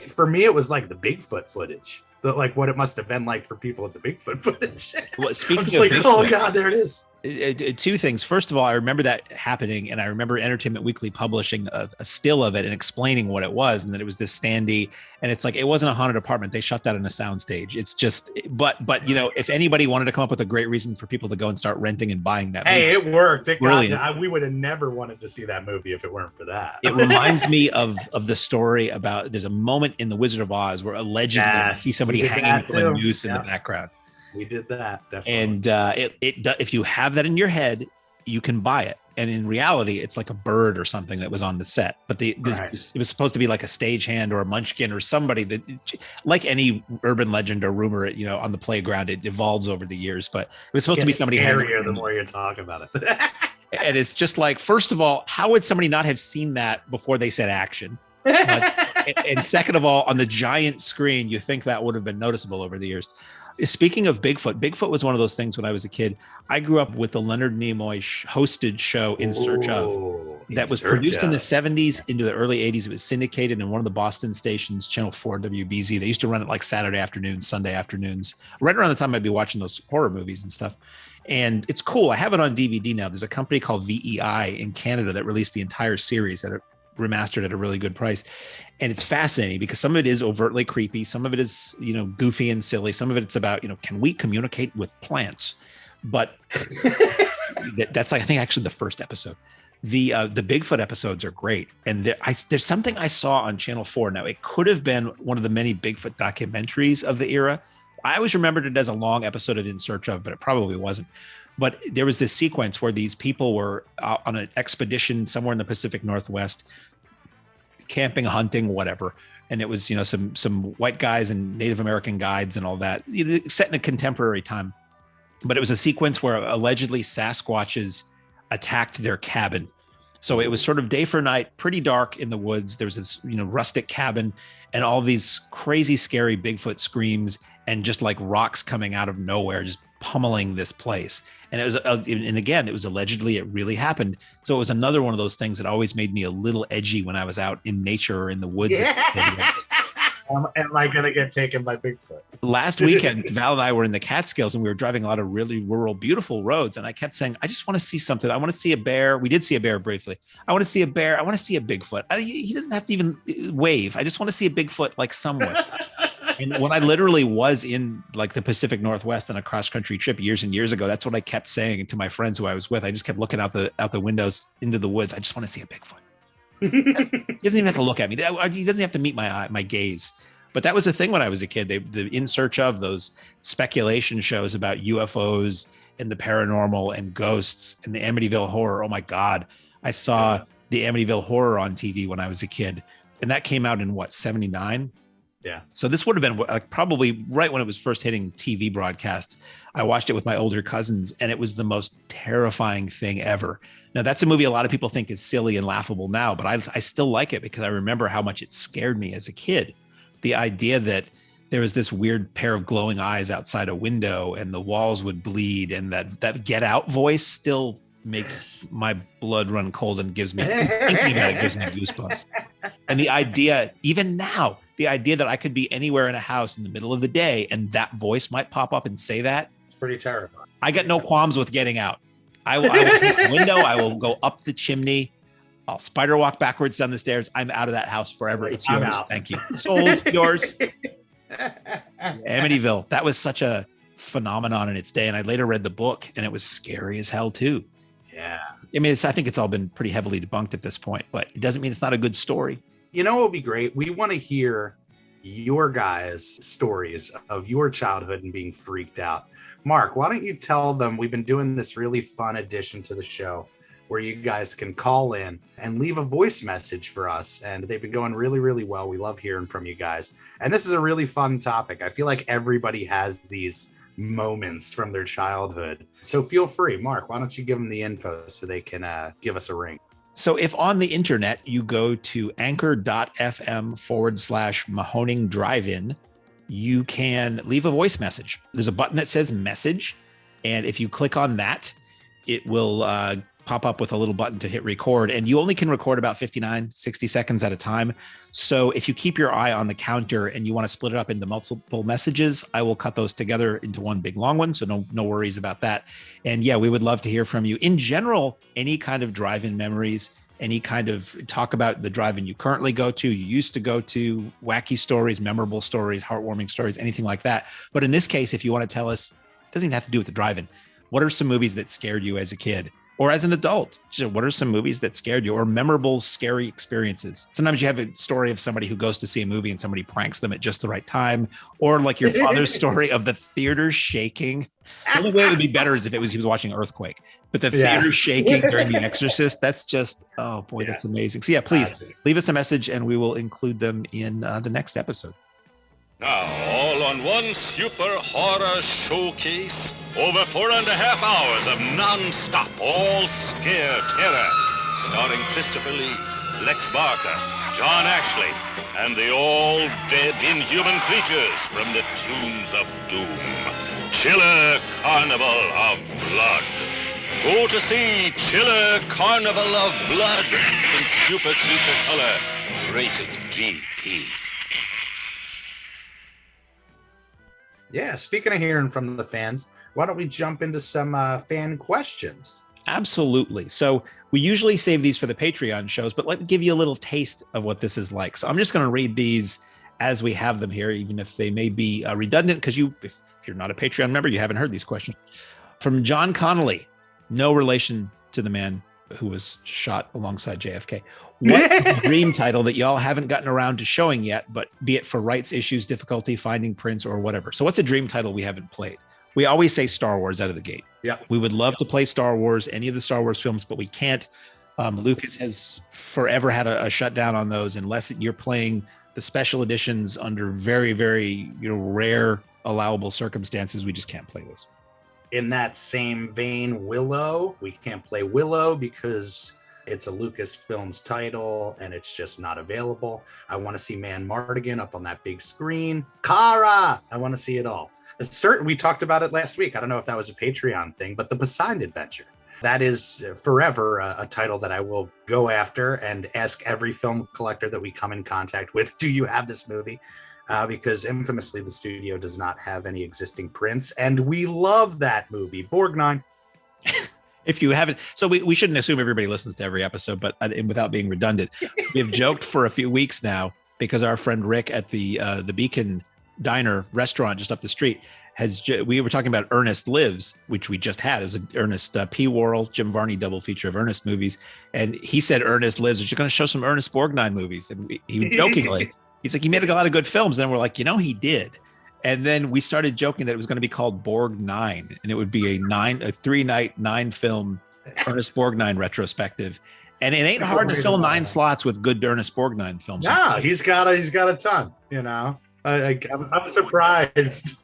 for me, it was like the Bigfoot footage. Like what it must have been like for people with the Bigfoot footage. Well, speaking of like, Bigfoot, oh God, there it is. 2 things. First of all, I remember that happening, and I remember Entertainment Weekly publishing a still of it and explaining what it was, and that it was this standee, and it's like, it wasn't a haunted apartment. They shot that in a soundstage. It's just, but if anybody wanted to come up with a great reason for people to go and start renting and buying that movie, it worked. We would have never wanted to see that movie if it weren't for that. It reminds me of the story about, there's a moment in The Wizard of Oz where allegedly you see somebody hanging from a noose in the background. We did that, definitely. And if you have that in your head, you can buy it. And in reality, it's like a bird or something that was on the set. But it was supposed to be like a stagehand or a munchkin or somebody that, like any urban legend or rumor, on the playground, it evolves over the years. But it was supposed to be somebody scarier the more you talk about it. And it's just like, first of all, how would somebody not have seen that before they said action? And second of all, on the giant screen, you think that would have been noticeable over the years. Speaking of Bigfoot was one of those things when I was a kid. I grew up with the Leonard Nimoy hosted show In Search Of that was produced in the 70s into the early 80s. It was syndicated in one of the Boston stations, Channel 4 WBZ. They used to run it like Saturday afternoons, Sunday afternoons, right around the time I'd be watching those horror movies and stuff. And it's cool. I have it on DVD now. There's a company called VEI in Canada that released the entire series that are remastered at a really good price. And it's fascinating because some of it is overtly creepy. Some of it is, goofy and silly. Some of it's about, can we communicate with plants? But that's I think actually the first episode. The Bigfoot episodes are great. And there's something I saw on Channel 4. Now, it could have been one of the many Bigfoot documentaries of the era. I always remembered it as a long episode of In Search Of, but it probably wasn't. But there was this sequence where these people were on an expedition somewhere in the Pacific Northwest, camping, hunting, whatever. And it was, some white guys and Native American guides and all that, set in a contemporary time. But it was a sequence where allegedly Sasquatches attacked their cabin. So it was sort of day for night, pretty dark in the woods. There's this, rustic cabin and all these crazy, scary Bigfoot screams and just like rocks coming out of nowhere, just pummeling this place. And it was, and again, it was allegedly, it really happened. So it was another one of those things that always made me a little edgy when I was out in nature or in the woods. Yeah. Am I going to get taken by Bigfoot? Last weekend, Val and I were in the Catskills and we were driving a lot of really rural, beautiful roads. And I kept saying, I just want to see something. I want to see a bear. We did see a bear briefly. I want to see a bear. I want to see a Bigfoot. He doesn't have to even wave. I just want to see a Bigfoot like somewhere. And when I literally was in like the Pacific Northwest on a cross country trip years and years ago, that's what I kept saying to my friends who I was with. I just kept looking out the windows into the woods. I just want to see a Bigfoot. He doesn't even have to look at me. He doesn't have to meet my gaze. But that was the thing when I was a kid. The In Search Of, those speculation shows about UFOs and the paranormal and ghosts and the Amityville Horror. Oh my God. I saw the Amityville Horror on TV when I was a kid. And that came out in what, 79? Yeah. So this would have been probably right when it was first hitting TV broadcasts. I watched it with my older cousins and it was the most terrifying thing ever. Now that's a movie a lot of people think is silly and laughable now, but I still like it because I remember how much it scared me as a kid. The idea that there was this weird pair of glowing eyes outside a window and the walls would bleed and that Get Out voice still makes my blood run cold and gives me, thinking about it gives me goosebumps. And the idea, even now, the idea that I could be anywhere in a house in the middle of the day and that voice might pop up and say that. It's pretty terrifying. I got no qualms with getting out. I will take the window. I will go up the chimney. I'll spider walk backwards down the stairs. I'm out of that house forever. It's yours. Thank you. Sold. Yours. Amityville. That was such a phenomenon in its day. And I later read the book and it was scary as hell too. Yeah. I mean, I think it's all been pretty heavily debunked at this point, but it doesn't mean it's not a good story. You know what would be great? We want to hear your guys' stories of your childhood and being freaked out. Mark, why don't you tell them we've been doing this really fun addition to the show where you guys can call in and leave a voice message for us. And they've been going really, really well. We love hearing from you guys. And this is a really fun topic. I feel like everybody has these moments from their childhood. So feel free. Mark, why don't you give them the info so they can give us a ring? So if on the internet, you go to anchor.fm/Mahoning Drive-In, you can leave a voice message. There's a button that says message. And if you click on that, it will pop up with a little button to hit record. And you only can record about 59, 60 seconds at a time. So if you keep your eye on the counter and you want to split it up into multiple messages, I will cut those together into one big long one. So no worries about that. And yeah, we would love to hear from you. In general, any kind of drive-in memories, any kind of talk about the drive-in you currently go to, you used to go to, wacky stories, memorable stories, heartwarming stories, anything like that. But in this case, if you want to tell us, it doesn't even have to do with the drive-in. What are some movies that scared you as a kid? Or as an adult, what are some movies that scared you or memorable, scary experiences? Sometimes you have a story of somebody who goes to see a movie and somebody pranks them at just the right time. Or like your father's story of the theater shaking. The only way it would be better is if he was watching Earthquake. But the theater shaking during The Exorcist, that's just, oh boy, that's amazing. So yeah, please leave us a message and we will include them in the next episode. Now, all on one super horror showcase. Over 4.5 hours of non-stop all-scare terror. Starring Christopher Lee, Lex Barker, John Ashley, and the all-dead inhuman creatures from the tombs of doom. Chiller Carnival of Blood. Go to see Chiller Carnival of Blood in Super Creature Color, rated GP. Yeah, speaking of hearing from the fans, why don't we jump into some fan questions? Absolutely. So we usually save these for the Patreon shows, but let me give you a little taste of what this is like. So I'm just going to read these as we have them here, even if they may be redundant, because if you're not a Patreon member, you haven't heard these questions. From John Connolly, no relation to the man who was shot alongside JFK. What dream title that y'all haven't gotten around to showing yet, but be it for rights issues, difficulty, finding prints, or whatever? So what's a dream title we haven't played? We always say Star Wars out of the gate. Yeah. We would love to play Star Wars, any of the Star Wars films, but we can't. Lucas has forever had a shutdown on those unless you're playing the special editions under very, very rare allowable circumstances. We just can't play those. In that same vein, Willow. We can't play Willow because it's a Lucasfilms title and it's just not available. I want to see Man Mardigan up on that big screen. Kara! I want to see it all. We talked about it last week. I don't know if that was a Patreon thing, but the Poseidon Adventure. That is forever a title that I will go after and ask every film collector that we come in contact with, do you have this movie? Because infamously, the studio does not have any existing prints, and we love that movie, Borgnine. If you haven't, so we shouldn't assume everybody listens to every episode, but without being redundant, we have joked for a few weeks now because our friend Rick at the Beacon Diner restaurant just up the street we were talking about Ernest Lives, which we just had as an Ernest P. Worrell, Jim Varney double feature of Ernest movies, and he said Ernest Lives. You're going to show some Ernest Borgnine movies, and he jokingly. He's like, he made a lot of good films. And we're like, he did. And then we started joking that it was going to be called Borg 9, and it would be a 3-night, 9-film Ernest Borgnine retrospective. And it ain't hard to fill 9 slots with good Ernest Borgnine films. No, he's got a ton. I'm surprised.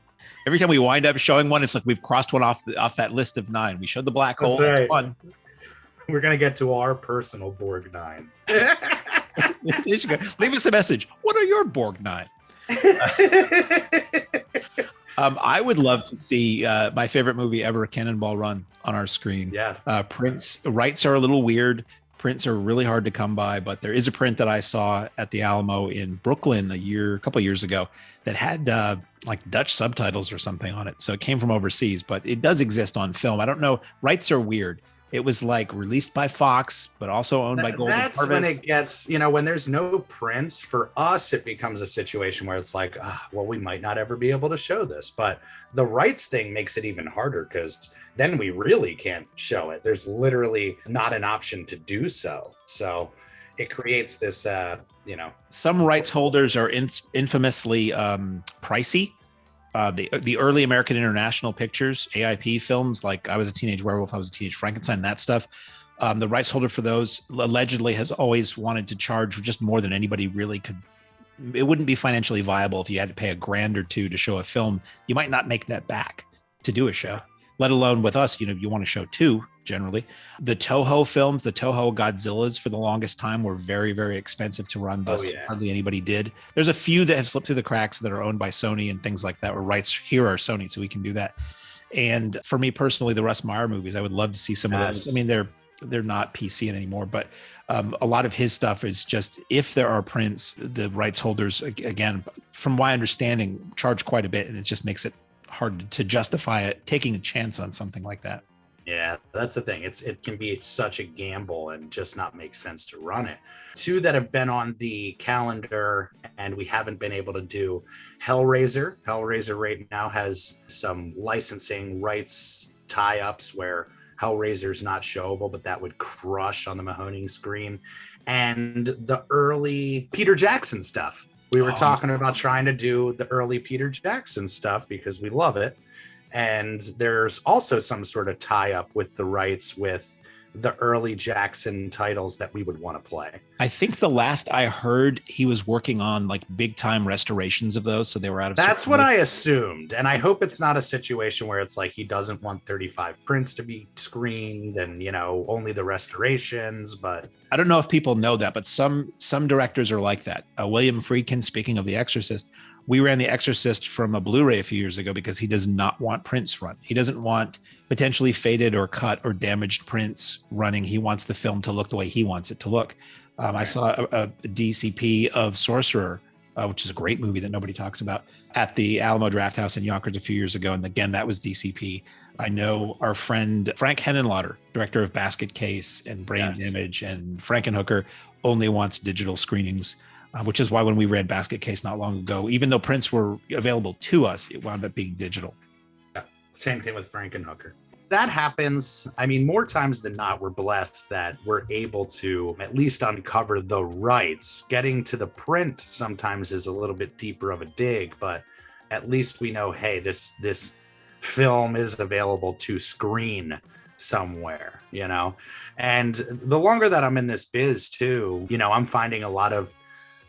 Every time we wind up showing one, it's like we've crossed one off that list of 9. We showed the black hole. That's right. One. We're gonna get to our personal Borg 9. Leave us a message. What are your Borg 9? I would love to see my favorite movie ever, Cannonball Run, on our screen. Yeah. Prints rights are a little weird. Prints are really hard to come by, but there is a print that I saw at the Alamo in Brooklyn a couple years ago that had like Dutch subtitles or something on it. So it came from overseas, but it does exist on film. I don't know. Rights are weird. It was like released by Fox, but also owned by Golden That's Harvest. when it gets, when there's no prints for us, it becomes a situation where it's like, well, we might not ever be able to show this. But the rights thing makes it even harder because then we really can't show it. There's literally not an option to do so. So it creates this, Some rights holders are infamously pricey. The early American International Pictures, AIP films, like I Was a Teenage Werewolf, I Was a Teenage Frankenstein, that stuff. The rights holder for those allegedly has always wanted to charge just more than anybody really could. It wouldn't be financially viable if you had to pay $1,000 or $2 to show a film. You might not make that back to do a show, let alone with us. You want to show 2 generally. The Toho films, the Toho Godzillas for the longest time were very, very expensive to run. Thus, hardly anybody did. There's a few that have slipped through the cracks that are owned by Sony and things like that, where rights here are Sony, so we can do that. And for me personally, the Russ Meyer movies, I would love to see some of those. I mean, they're not PC anymore, but a lot of his stuff is just, if there are prints, the rights holders, again, from my understanding, charge quite a bit, and it just makes it hard to justify it, taking a chance on something like that. Yeah, that's the thing. It can be such a gamble and just not make sense to run it. 2 that have been on the calendar and we haven't been able to do: Hellraiser. Hellraiser right now has some licensing rights tie-ups where Hellraiser's not showable, but that would crush on the Mahoning screen. And the early Peter Jackson stuff. We were talking about trying to do the early Peter Jackson stuff because we love it. And there's also some sort of tie-up with the rights with the early Jackson titles that we would want to play. I think the last I heard, he was working on like big time restorations of those, so they were out of. That's what I assumed, and I hope it's not a situation where it's like he doesn't want 35 prints to be screened, and only the restorations. But I don't know if people know that, but some directors are like that. William Friedkin, speaking of The Exorcist, we ran The Exorcist from a Blu-ray a few years ago because he does not want prints run. He doesn't want potentially faded or cut or damaged prints running. He wants the film to look the way he wants it to look. I saw a DCP of Sorcerer, which is a great movie that nobody talks about, at the Alamo Drafthouse in Yonkers a few years ago. And again, that was DCP. I know our friend Frank Henenlotter, director of Basket Case and Brain Damage and Frankenhooker, only wants digital screenings. Which is why when we read Basket Case not long ago, even though prints were available to us, it wound up being digital. Yeah, same thing with Frankenhooker. That happens. I mean, more times than not, we're blessed that we're able to at least uncover the rights. Getting to the print sometimes is a little bit deeper of a dig, but at least we know, hey, this film is available to screen somewhere, And the longer that I'm in this biz too, I'm finding a lot of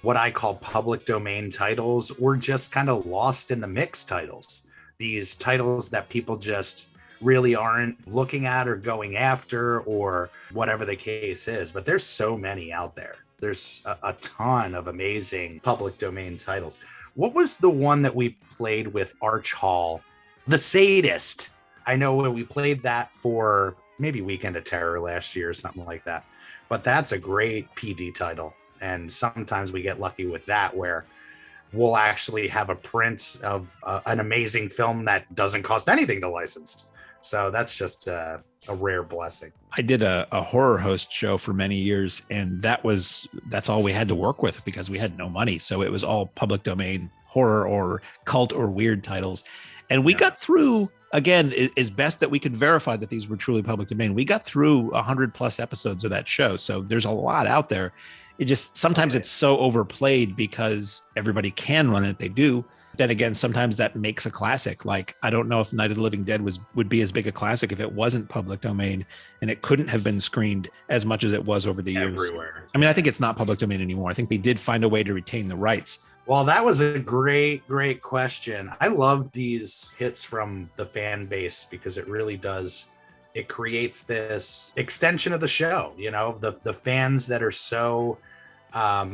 what I call public domain titles or just kind of lost in the mix titles. These titles that people just really aren't looking at or going after or whatever the case is. But there's so many out there. There's a ton of amazing public domain titles. What was the one that we played with Arch Hall? The Sadist. I know when we played that for maybe Weekend of Terror last year or something like that. But that's a great PD title. And sometimes we get lucky with that where we'll actually have a print of an amazing film that doesn't cost anything to license. So that's just a rare blessing. I did a horror host show for many years, and that's all we had to work with because we had no money. So it was all public domain horror or cult or weird titles. And we got through, again, as best that we could verify that these were truly public domain. We got through 100+ episodes of that show. So there's a lot out there. It just, sometimes it's so overplayed because everybody can run it. They do. Then again, sometimes that makes a classic. Like, I don't know if Night of the Living Dead would be as big a classic if it wasn't public domain, and it couldn't have been screened as much as it was over the years. Everywhere. I mean, I think it's not public domain anymore. I think they did find a way to retain the rights. Well, that was a great question. I love these hits from the fan base because it really does. It creates this extension of the show, the fans that are so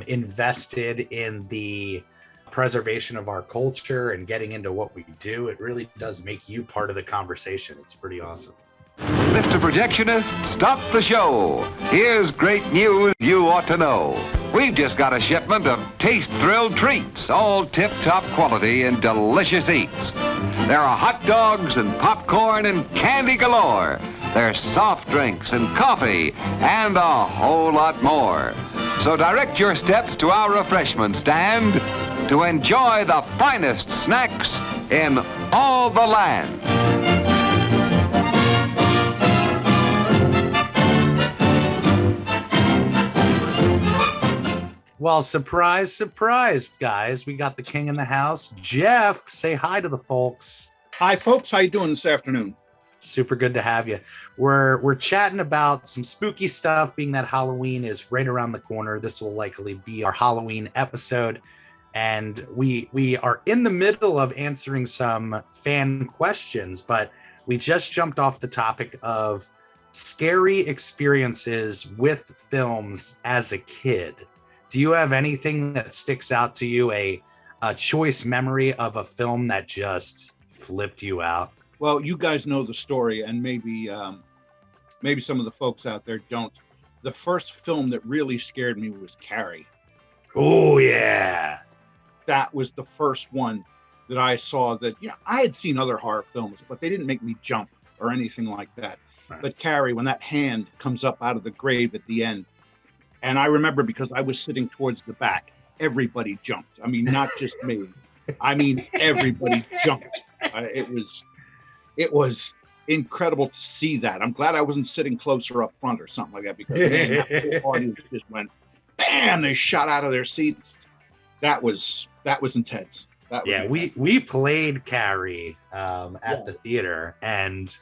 invested in the preservation of our culture and getting into what we do. It really does make you part of the conversation. It's pretty awesome. Mr. Projectionist, stop the show. Here's great news you ought to know. We've just got a shipment of taste-thrilled treats, all tip-top quality and delicious eats. There are hot dogs and popcorn and candy galore. There's soft drinks and coffee and a whole lot more. So direct your steps to our refreshment stand to enjoy the finest snacks in all the land. Well, surprise, surprise, guys. We got the king in the house. Jeff, say hi to the folks. Hi, folks. How you doing this afternoon? Super good to have you. We're chatting about some spooky stuff, being that Halloween is right around the corner. This will likely be our Halloween episode. And we are in the middle of answering some fan questions, but we just jumped off the topic of scary experiences with films as a kid. Do you have anything that sticks out to you, a choice memory of a film that just flipped you out? Well, you guys know the story, and maybe some of the folks out there don't. The first film that really scared me was Carrie. Oh, yeah. That was the first one that I saw that, I had seen other horror films, but they didn't make me jump or anything like that. Right. But Carrie, when that hand comes up out of the grave at the end, and I remember because I was sitting towards the back, everybody jumped. I mean, not just me. I mean, everybody jumped. It was incredible to see that. I'm glad I wasn't sitting closer up front or something like that, because man, that whole audience just went, bam! They shot out of their seats. That was intense. We played Carrie at the theater, and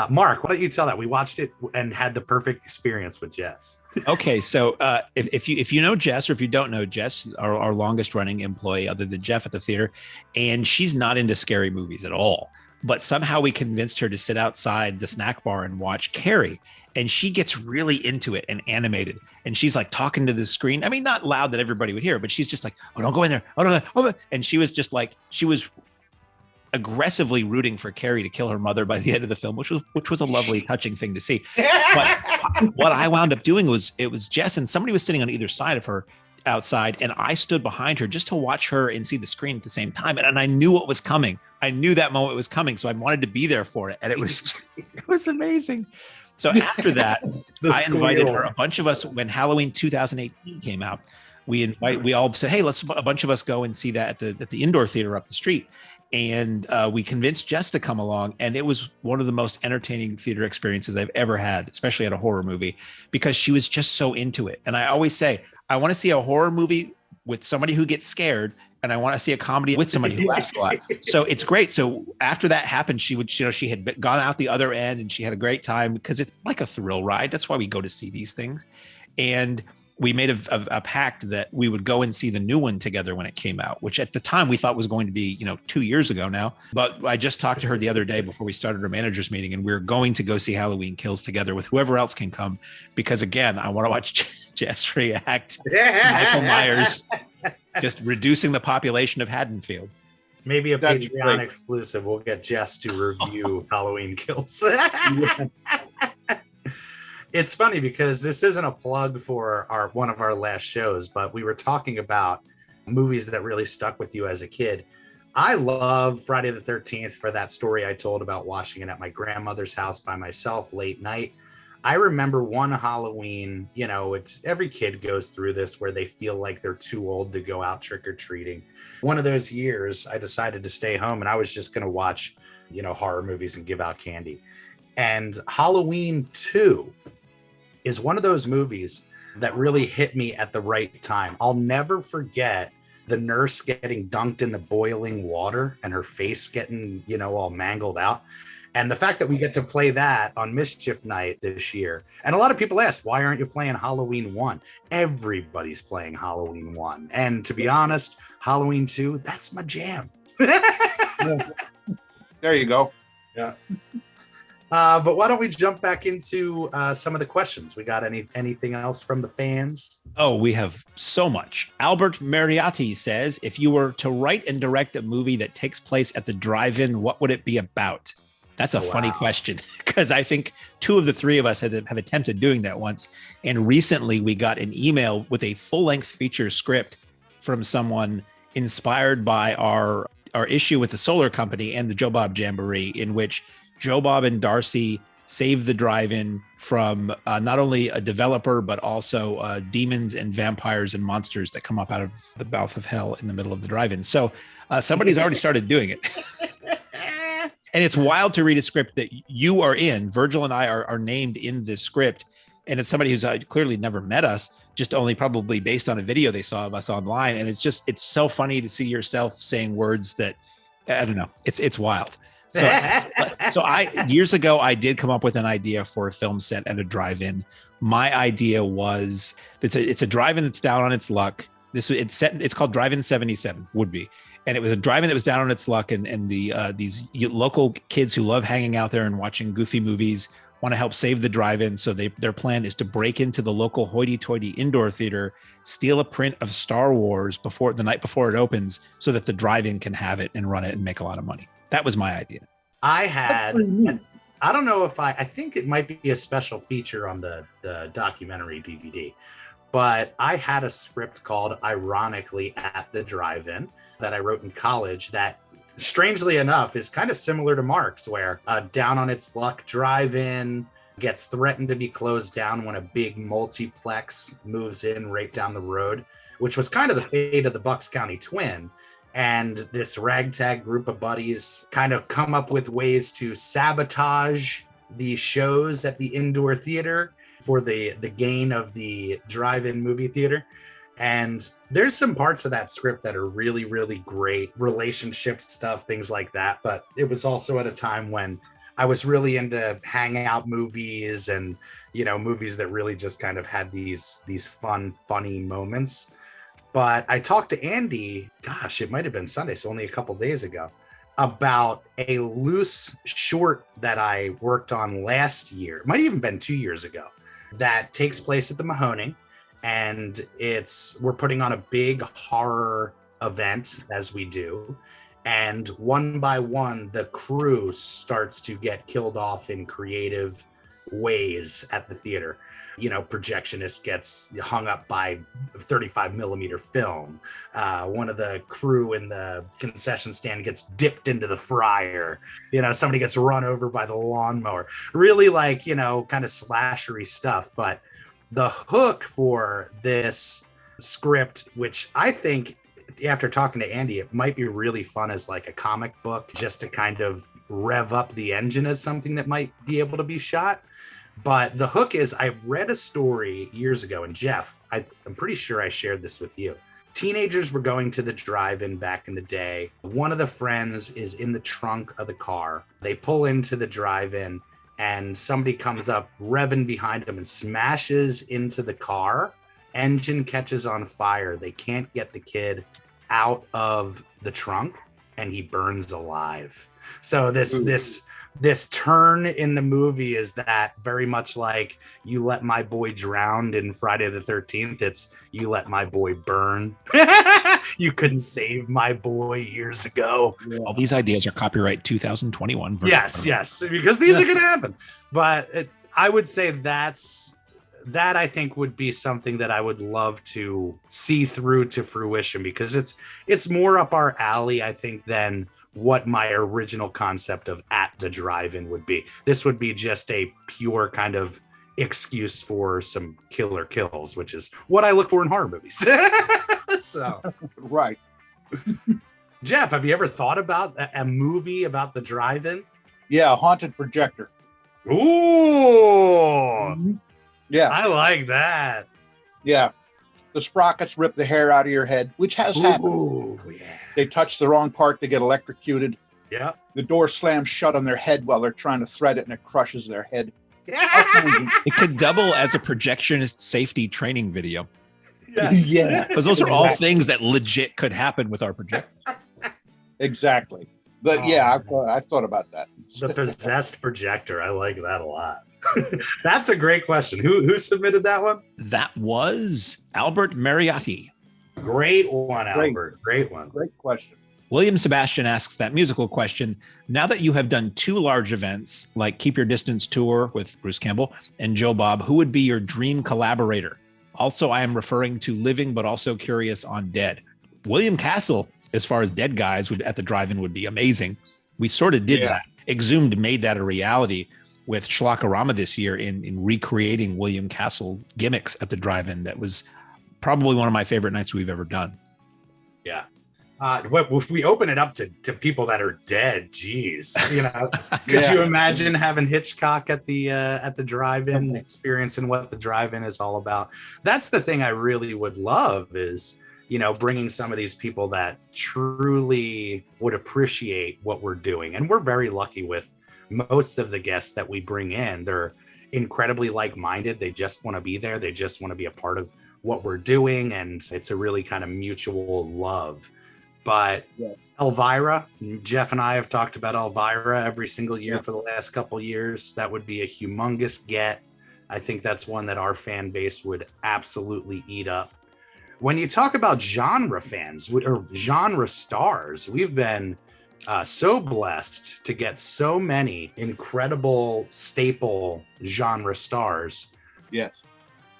Mark, why don't you tell that? We watched it and had the perfect experience with Jess. Okay, so if you know Jess, or if you don't know Jess, our longest running employee other than Jeff at the theater, and she's not into scary movies at all. But somehow we convinced her to sit outside the snack bar and watch Carrie, and she gets really into it and animated, and she's like talking to the screen. I mean, not loud that everybody would hear, but she's just like, "Oh, don't go in there! Oh, no, no!" Oh, and she was just like, she was aggressively rooting for Carrie to kill her mother by the end of the film, which was a lovely, touching thing to see. But what I wound up doing was, it was Jess and somebody was sitting on either side of her outside, and I stood behind her just to watch her and see the screen at the same time. And I knew what was coming. I knew that moment was coming, so I wanted to be there for it, and it was amazing. So after that, I invited her. A bunch of us, when Halloween 2018 came out, we all said, "Hey, let's a bunch of us go and see that at the indoor theater up the street." And we convinced Jess to come along, and it was one of the most entertaining theater experiences I've ever had, especially at a horror movie, because she was just so into it. And I always say, I want to see a horror movie with somebody who gets scared, and I want to see a comedy with somebody who laughs a lot. So it's great. So after that happened, she had gone out the other end, and she had a great time, because it's like a thrill ride. That's why we go to see these things. And we made a pact that we would go and see the new one together when it came out, which at the time we thought was going to be, 2 years ago now. But I just talked to her the other day before we started our managers meeting, and we're going to go see Halloween Kills together with whoever else can come, because again, I want to watch Jess react to Michael Myers just reducing the population of Haddonfield. Maybe a Patreon exclusive. We'll get Jess to review Halloween Kills. It's funny because this isn't a plug for one of our last shows, but we were talking about movies that really stuck with you as a kid. I love Friday the 13th for that story I told about watching it at my grandmother's house by myself late night. I remember one Halloween, it's every kid goes through this where they feel like they're too old to go out trick-or-treating. One of those years, I decided to stay home, and I was just going to watch, horror movies and give out candy. And Halloween 2 is one of those movies that really hit me at the right time. I'll never forget the nurse getting dunked in the boiling water and her face getting, all mangled out. And the fact that we get to play that on Mischief Night this year. And a lot of people ask, why aren't you playing Halloween 1? Everybody's playing Halloween 1. And to be honest, Halloween 2, that's my jam. There you go. Yeah. But why don't we jump back into some of the questions? We got anything else from the fans? Oh, we have so much. Albert Mariotti says, if you were to write and direct a movie that takes place at the drive-in, what would it be about? That's a funny question, because I think two of the three of us have attempted doing that once. And recently we got an email with a full-length feature script from someone inspired by our issue with the solar company and the Joe Bob Jamboree, in which Joe Bob and Darcy save the drive-in from not only a developer, but also demons and vampires and monsters that come up out of the mouth of hell in the middle of the drive-in. So somebody's already started doing it. And it's wild to read a script that you are in. Virgil and I are named in this script. And it's somebody who's clearly never met us, just only probably based on a video they saw of us online. And it's so funny to see yourself saying words that, I don't know, it's wild. So years ago, I did come up with an idea for a film set at a drive-in. My idea was, it's a drive-in that's down on its luck. It's called Drive-In 77, would be. And it was a drive-in that was down on its luck. And these local kids who love hanging out there and watching goofy movies want to help save the drive-in. So their plan is to break into the local hoity-toity indoor theater, steal a print of Star Wars the night before it opens, so that the drive-in can have it and run it and make a lot of money. That was my idea. I don't know if I think it might be a special feature on the documentary DVD, but I had a script called Ironically at the Drive-In that I wrote in college that, strangely enough, is kind of similar to Mark's, where down on its luck drive-in gets threatened to be closed down when a big multiplex moves in right down the road, which was kind of the fate of the Bucks County Twin. And this ragtag group of buddies kind of come up with ways to sabotage the shows at the indoor theater for the gain of the drive-in movie theater. And there's some parts of that script that are really, really great, relationship stuff, things like that. But it was also at a time when I was really into hangout movies and, movies that really just kind of had these fun, funny moments. But I talked to Andy, gosh, it might have been Sunday, so only a couple days ago, about a loose short that I worked on last year. It might have even been 2 years ago, that takes place at the Mahoning. And we're putting on a big horror event, as we do. And one by one, the crew starts to get killed off in creative ways at the theater. Projectionist gets hung up by 35 millimeter film. One of the crew in the concession stand gets dipped into the fryer. Somebody gets run over by the lawnmower. Really kind of slashery stuff. But the hook for this script, which I think, after talking to Andy, it might be really fun as like a comic book, just to kind of rev up the engine as something that might be able to be shot. But the hook is, I read a story years ago, and Jeff, I'm pretty sure I shared this with you. Teenagers were going to the drive-in back in the day. One of the friends is in the trunk of the car. They pull into the drive-in, and somebody comes up revving behind them and smashes into the car. Engine catches on fire. They can't get the kid out of the trunk, and he burns alive. So this turn in the movie is that very much like You Let My Boy Drown in Friday the 13th. It's You Let My Boy Burn. You couldn't save my boy years ago. All these ideas are copyright 2021. Yes, because these are going to happen. But I would say that I think would be something that I would love to see through to fruition, because it's more up our alley, I think, than what my original concept of At the Drive-In would be. This would be just a pure kind of excuse for some killer kills, which is what I look for in horror movies. So, right. Jeff, have you ever thought about a movie about the drive-in? Yeah, Haunted Projector. Ooh, yeah, I like that. Yeah, the sprockets rip the hair out of your head, which has happened. Ooh, yeah. They touch the wrong part, they get electrocuted. Yeah. The door slams shut on their head while they're trying to thread it, and it crushes their head. It could double as a projectionist safety training video. Yes. Yeah, because those are all things that legit could happen with our projector. Exactly. But yeah, I thought about that. The possessed projector. I like that a lot. That's a great question. Who submitted that one? That was Albert Mariotti. Great one, Albert. Great one. Great question. William Sebastian asks that musical question. Now that you have done two large events like Keep Your Distance Tour with Bruce Campbell and Joe Bob, who would be your dream collaborator? Also, I am referring to Living but also curious on Dead. William Castle, as far as Dead guys at the drive-in, would be amazing. We sort of did that. Exhumed made that a reality with Schlockerama this year in recreating William Castle gimmicks at the drive-in. That was probably one of my favorite nights we've ever done. Yeah. If we open it up to people that are dead, geez, could you imagine having Hitchcock at the drive-in, experiencing what the drive-in is all about? That's the thing I really would love is, bringing some of these people that truly would appreciate what we're doing. And we're very lucky with most of the guests that we bring in. They're incredibly like-minded. They just want to be there. They just want to be a part of what we're doing. And it's a really kind of mutual love. But Elvira, Jeff and I have talked about Elvira every single year for the last couple of years. That would be a humongous get. I think that's one that our fan base would absolutely eat up. When you talk about genre fans or genre stars, we've been so blessed to get so many incredible staple genre stars. Yes.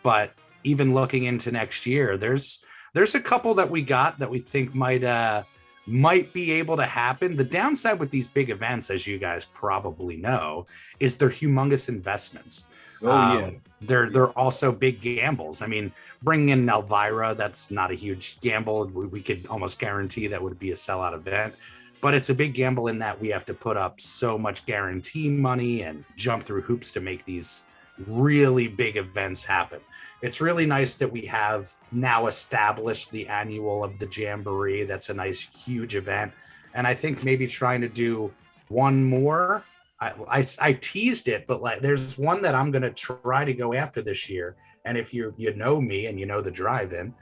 But even looking into next year, there's a couple that we got that we think might be able to happen. The downside with these big events, as you guys probably know, is they're humongous investments. They're also big gambles. I mean, bringing in Elvira, that's not a huge gamble. We could almost guarantee that would be a sellout event, but it's a big gamble in that we have to put up so much guarantee money and jump through hoops to make these really big events happen. It's really nice that we have now established the annual of the Jamboree. That's a nice, huge event. And I think maybe trying to do one more I teased it, but like there's one that I'm gonna try to go after this year. And if you know me and you know the drive-in,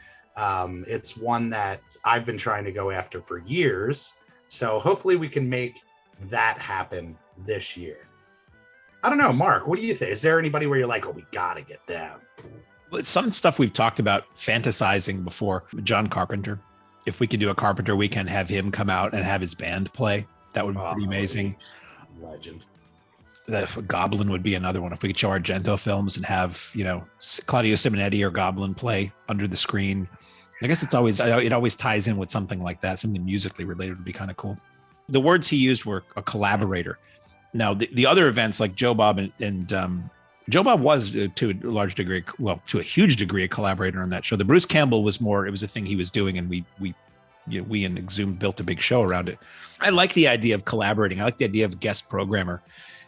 it's one that I've been trying to go after for years. So hopefully we can make that happen this year. I don't know, Mark, what do you think? Is there anybody where you're like, oh, we gotta get them? Some stuff we've talked about fantasizing before. John Carpenter. If we could do a Carpenter weekend, have him come out and have his band play, that would be pretty amazing. Legend. Goblin would be another one. If we could show Argento films and have, Claudio Simonetti or Goblin play under the screen. I guess it always ties in with something like that. Something musically related would be kind of cool. The words he used were a collaborator. Now, the other events like Joe Bob and Joe Bob was to a huge degree, a collaborator on that show. The Bruce Campbell was more, it was a thing he was doing, and we and Exhumed built a big show around it. I like the idea of collaborating. I like the idea of guest programmer,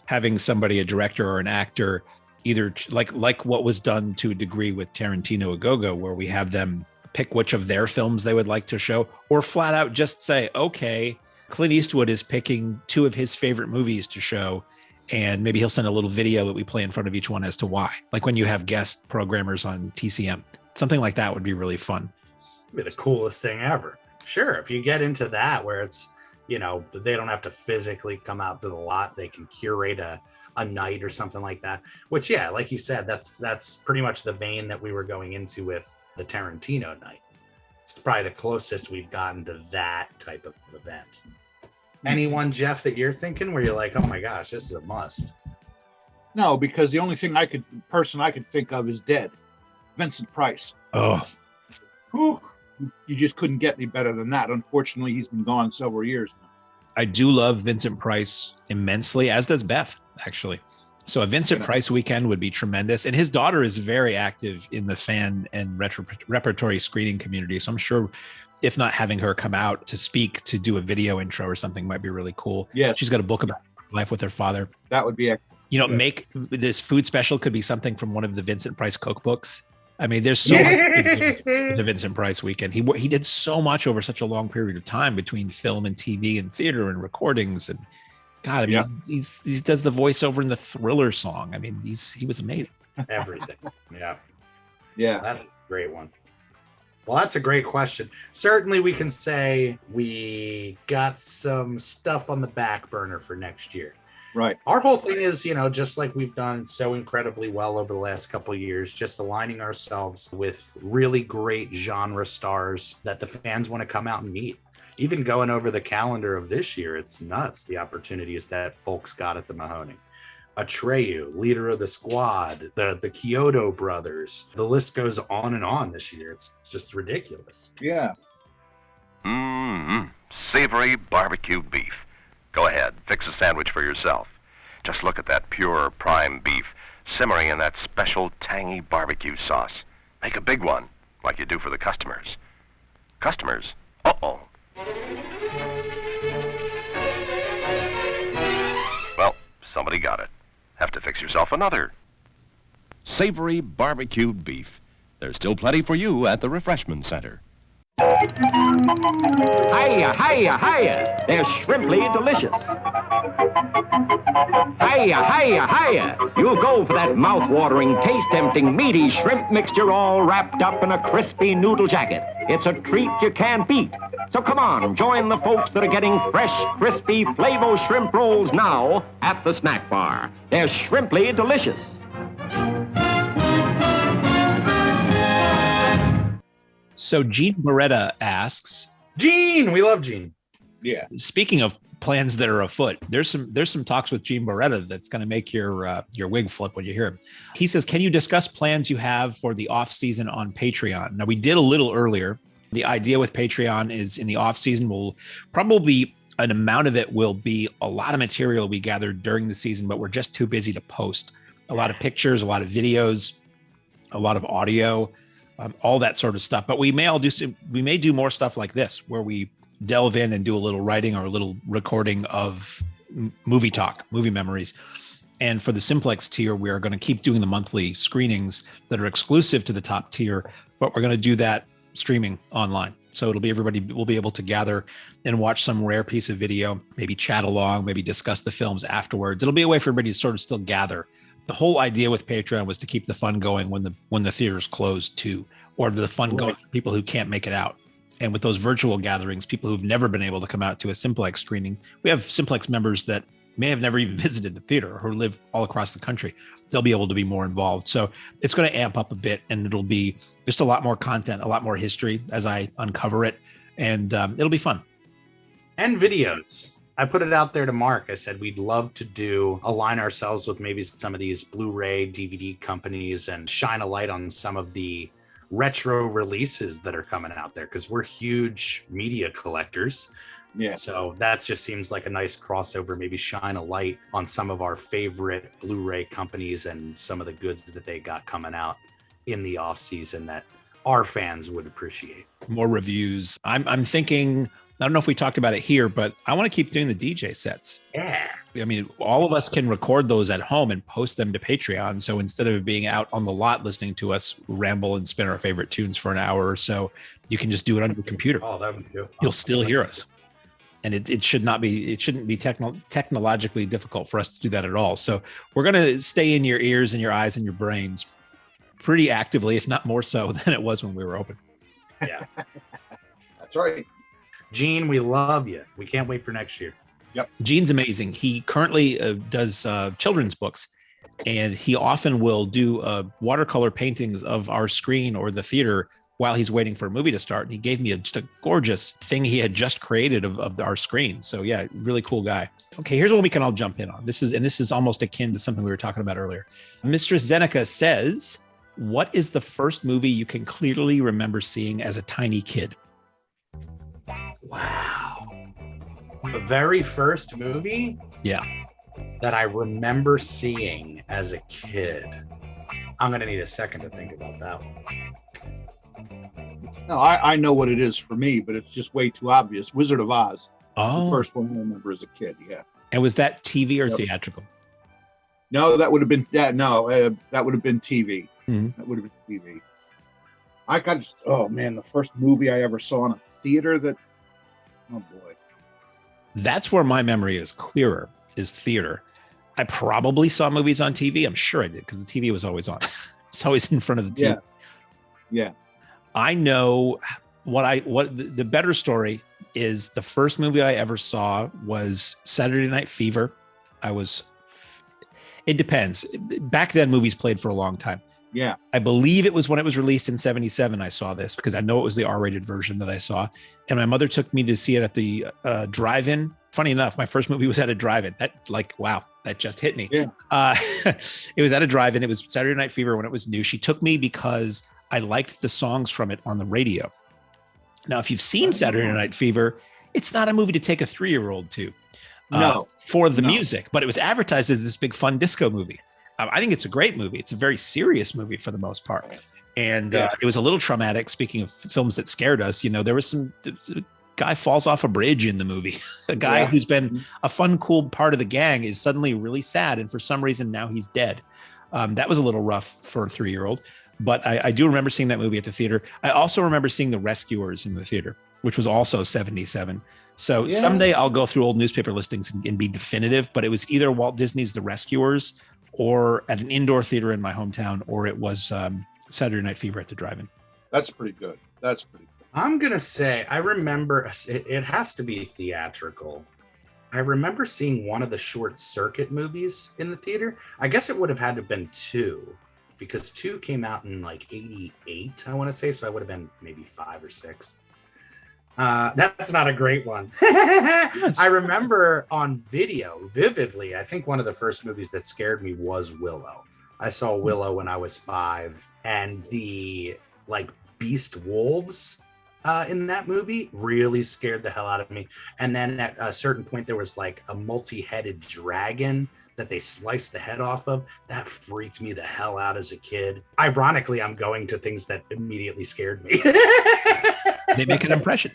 having somebody, a director or an actor, either like what was done to a degree with Tarantino and Go-Go, where we have them pick which of their films they would like to show, or flat out just say, okay, Clint Eastwood is picking 2 of his favorite movies to show, and maybe he'll send a little video that we play in front of each one as to why. Like when you have guest programmers on TCM, something like that would be really fun. It'd be the coolest thing ever. Sure, if you get into that where it's, they don't have to physically come out to the lot, they can curate a night or something like that. Which, yeah, like you said, that's pretty much the vein that we were going into with the Tarantino night. It's probably the closest we've gotten to that type of event. Anyone, Jeff, that you're thinking where you're like, oh my gosh, this is a must? No, because the only thing person I could think of is dead. Vincent Price. Oh. Whew. You just couldn't get any better than that. Unfortunately, he's been gone several years now. I do love Vincent Price immensely, as does Beth, actually. So a Vincent Price weekend would be tremendous. And his daughter is very active in the fan and repertory screening community. So I'm sure if not having her come out to speak, to do a video intro or something might be really cool. Yeah. She's got a book about life with her father. That would be excellent. Make this food special could be something from one of the Vincent Price cookbooks. I mean, there's so much the Vincent Price weekend. He did so much over such a long period of time between film and TV and theater and recordings. And God, I mean, he does the voiceover in the Thriller song. I mean, he was amazing. Everything. Yeah. Yeah. That's a great one. Well, that's a great question. Certainly we can say we got some stuff on the back burner for next year. Right. Our whole thing is, just like we've done so incredibly well over the last couple of years, just aligning ourselves with really great genre stars that the fans want to come out and meet. Even going over the calendar of this year, it's nuts, the opportunities that folks got at the Mahoning. Atreyu, leader of the squad, the Kyoto brothers. The list goes on and on this year. It's just ridiculous. Yeah. Savory barbecue beef. Go ahead, fix a sandwich for yourself. Just look at that pure prime beef simmering in that special tangy barbecue sauce. Make a big one, like you do for the customers. Customers? Uh-oh. Well, somebody got it. Have to fix yourself another. Savory barbecued beef. There's still plenty for you at the Refreshment Center. Hiya, hiya, hiya. They're shrimply delicious. Hiya, hiya, hiya. You'll go for that mouth-watering, taste-tempting, meaty shrimp mixture all wrapped up in a crispy noodle jacket. It's a treat you can't beat. So come on, join the folks that are getting fresh, crispy Flavo shrimp rolls now at the snack bar. They're shrimply delicious. So Gene Beretta asks, Gene, we love Gene. Yeah. Speaking of plans that are afoot, there's some talks with Gene Beretta that's going to make your wig flip when you hear him. He says, can you discuss plans you have for the off season on Patreon? Now, we did a little earlier. The idea with Patreon is in the off season, will probably an amount of it will be a lot of material we gathered during the season, but we're just too busy to post. A lot of pictures, a lot of videos, a lot of audio. All that sort of stuff. But we may do more stuff like this, where we delve in and do a little writing or a little recording of movie talk, movie memories. And for the Simplex tier, we are going to keep doing the monthly screenings that are exclusive to the top tier, but we're going to do that streaming online. So it'll be everybody will be able to gather and watch some rare piece of video, maybe chat along, maybe discuss the films afterwards. It'll be a way for everybody to sort of still gather. The whole idea with Patreon was to keep the fun going when the theaters closed too, or the fun going for people who can't make it out. And with those virtual gatherings, people who've never been able to come out to a Simplex screening, we have Simplex members that may have never even visited the theater or live all across the country. They'll be able to be more involved. So it's going to amp up a bit, and it'll be just a lot more content, a lot more history as I uncover it. And it'll be fun. And videos. I put it out there to Mark. I said, we'd love to align ourselves with maybe some of these Blu-ray DVD companies and shine a light on some of the retro releases that are coming out there, because we're huge media collectors. Yeah. So that just seems like a nice crossover, maybe shine a light on some of our favorite Blu-ray companies and some of the goods that they got coming out in the off season that our fans would appreciate. More reviews. I'm thinking, I don't know if we talked about it here, but I want to keep doing the DJ sets. Yeah. I mean, all of us can record those at home and post them to Patreon. So instead of being out on the lot listening to us ramble and spin our favorite tunes for an hour or so, you can just do it on your computer. Oh, that would be good. You'll still hear us. And it shouldn't be technologically difficult for us to do that at all. So we're going to stay in your ears and your eyes and your brains pretty actively, if not more so than it was when we were open. Yeah. That's right. Gene, we love you. We can't wait for next year. Yep. Gene's amazing. He currently does children's books, and he often will do watercolor paintings of our screen or the theater while he's waiting for a movie to start. And he gave me just a gorgeous thing he had just created of our screen. So yeah, really cool guy. Okay, here's what we can all jump in on. This is almost akin to something we were talking about earlier. Mistress Zeneca says, what is the first movie you can clearly remember seeing as a tiny kid? Wow. The very first movie? Yeah. That I remember seeing as a kid. I'm going to need a second to think about that one. No, I know what it is for me, but it's just way too obvious. Wizard of Oz. Oh. The first one I remember as a kid, yeah. And was that TV or theatrical? No, that would have been that would have been TV. Mm-hmm. That would have been TV. The first movie I ever saw in a theater oh boy. That's where my memory is clearer, is theater. I probably saw movies on TV. I'm sure I did, because the TV was always on. It's always in front of the TV. Yeah. I know the better story is the first movie I ever saw was Saturday Night Fever. It depends. Back then, movies played for a long time. Yeah. I believe it was when it was released in 1977. I saw this because I know it was the R-rated version that I saw. And my mother took me to see it at the drive-in. Funny enough, my first movie was at a drive-in. Wow, that just hit me. Yeah. It was at a drive-in. It was Saturday Night Fever when it was new. She took me because I liked the songs from it on the radio. Now, if you've seen Saturday Night Fever, it's not a movie to take a 3-year-old to. For the music, but it was advertised as this big fun disco movie. I think it's a great movie. It's a very serious movie for the most part. And it was a little traumatic. Speaking of films that scared us, there was a guy falls off a bridge in the movie. A guy who's been a fun, cool part of the gang is suddenly really sad. And for some reason now he's dead. That was a little rough for a 3-year-old, but I do remember seeing that movie at the theater. I also remember seeing The Rescuers in the theater, which was also 1977. So someday I'll go through old newspaper listings and be definitive, but it was either Walt Disney's The Rescuers or at an indoor theater in my hometown, or it was Saturday Night Fever at the drive-in. That's pretty good. I'm going to say, I remember, it has to be theatrical. I remember seeing one of the Short Circuit movies in the theater. I guess it would have had to have been 2, because 2 came out in like 88, I want to say. So I would have been maybe 5 or 6. That's not a great one. I remember on video vividly, I think one of the first movies that scared me was Willow. I saw Willow when I was 5, and the beast wolves in that movie really scared the hell out of me. And then at a certain point, there was a multi-headed dragon that they sliced the head off of. That freaked me the hell out as a kid. Ironically, I'm going to things that immediately scared me. They make an impression.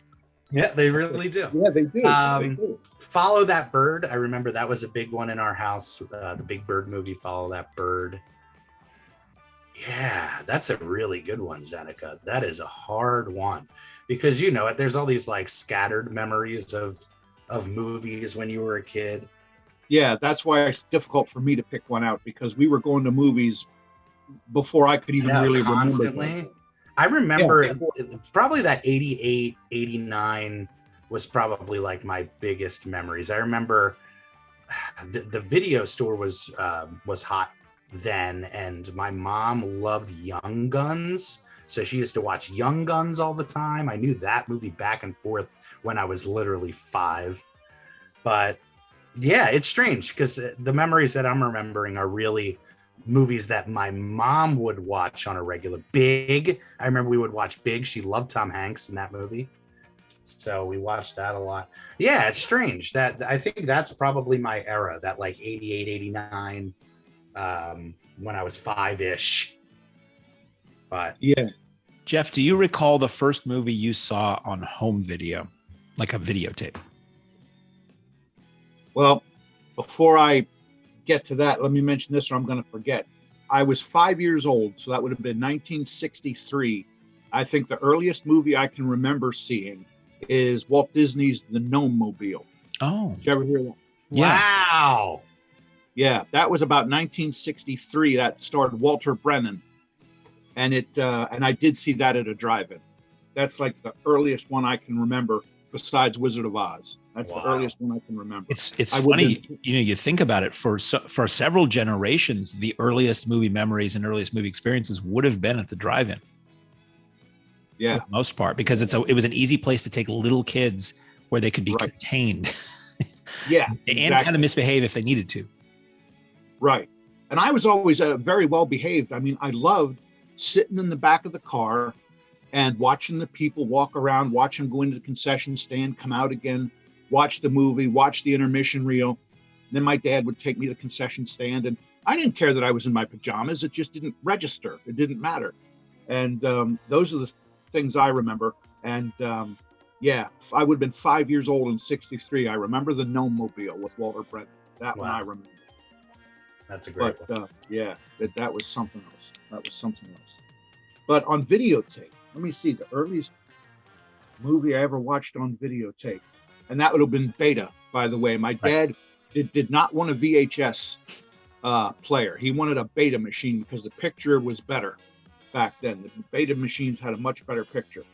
Yeah, they really do. Yeah, they do. Follow That Bird. I remember that was a big one in our house. The Big Bird movie, Follow That Bird. Yeah, that's a really good one, Zeneca. That is a hard one. because there's all these like scattered memories of movies when you were a kid. Yeah, that's why it's difficult for me to pick one out, because we were going to movies before I could even really constantly. remember. I remember probably that 88, 89 was probably like my biggest memories. I remember the video store was hot then, and my mom loved Young Guns, so she used to watch Young Guns all the time. I knew that movie back and forth when I was literally 5. But yeah, it's strange because the memories that I'm remembering are really movies that my mom would watch on a regular. Big, I remember we would watch Big. She loved Tom Hanks in that movie, so we watched that a lot. Yeah, it's strange that I think that's probably my era, that like 88, 89, when I was 5-ish. But yeah. Jeff, do you recall the first movie you saw on home video, like a videotape? Well, before I get to that, let me mention this or I'm going to forget. I was 5 years old, so that would have been 1963. I think the earliest movie I can remember seeing is Walt Disney's The Gnome Mobile. Oh. Did you ever hear that? Yeah. Wow. Yeah, that was about 1963. That starred Walter Brennan. And I did see that at a drive-in. That's like the earliest one I can remember besides Wizard of Oz. That's the earliest one I can remember. It's funny, you think about it, for several generations, the earliest movie memories and earliest movie experiences would have been at the drive-in. Yeah, for the most part, because it was an easy place to take little kids where they could be contained. Yeah, and kind of misbehave if they needed to. Right. And I was always very well behaved. I mean, I loved sitting in the back of the car and watching the people walk around, watch them go into the concession stand, come out again, watch the movie, watch the intermission reel. And then my dad would take me to the concession stand, and I didn't care that I was in my pajamas. It just didn't register. It didn't matter. And those are the things I remember. And yeah, I would have been 5 years old in 63. I remember The Gnome Mobile with Walter Brennan. That one I remember. That's a great one. Yeah, that was something else. That was something else. But on videotape, let me see, the earliest movie I ever watched on videotape, and that would have been Beta, by the way. My dad did not want a VHS player. He wanted a Beta machine because the picture was better back then. The Beta machines had a much better picture.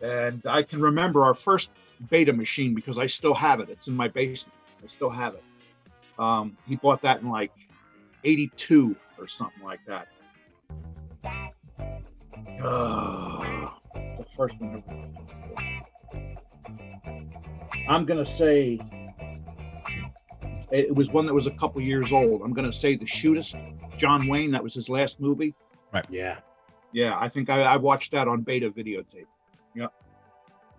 And I can remember our first Beta machine because I still have it. It's in my basement. I still have it. He bought that in like 82 or something like that. The first one. I'm going to say it was one that was a couple years old. I'm going to say The Shootist, John Wayne. That was his last movie. Right. Yeah. Yeah, I think I watched that on Beta videotape. Yeah.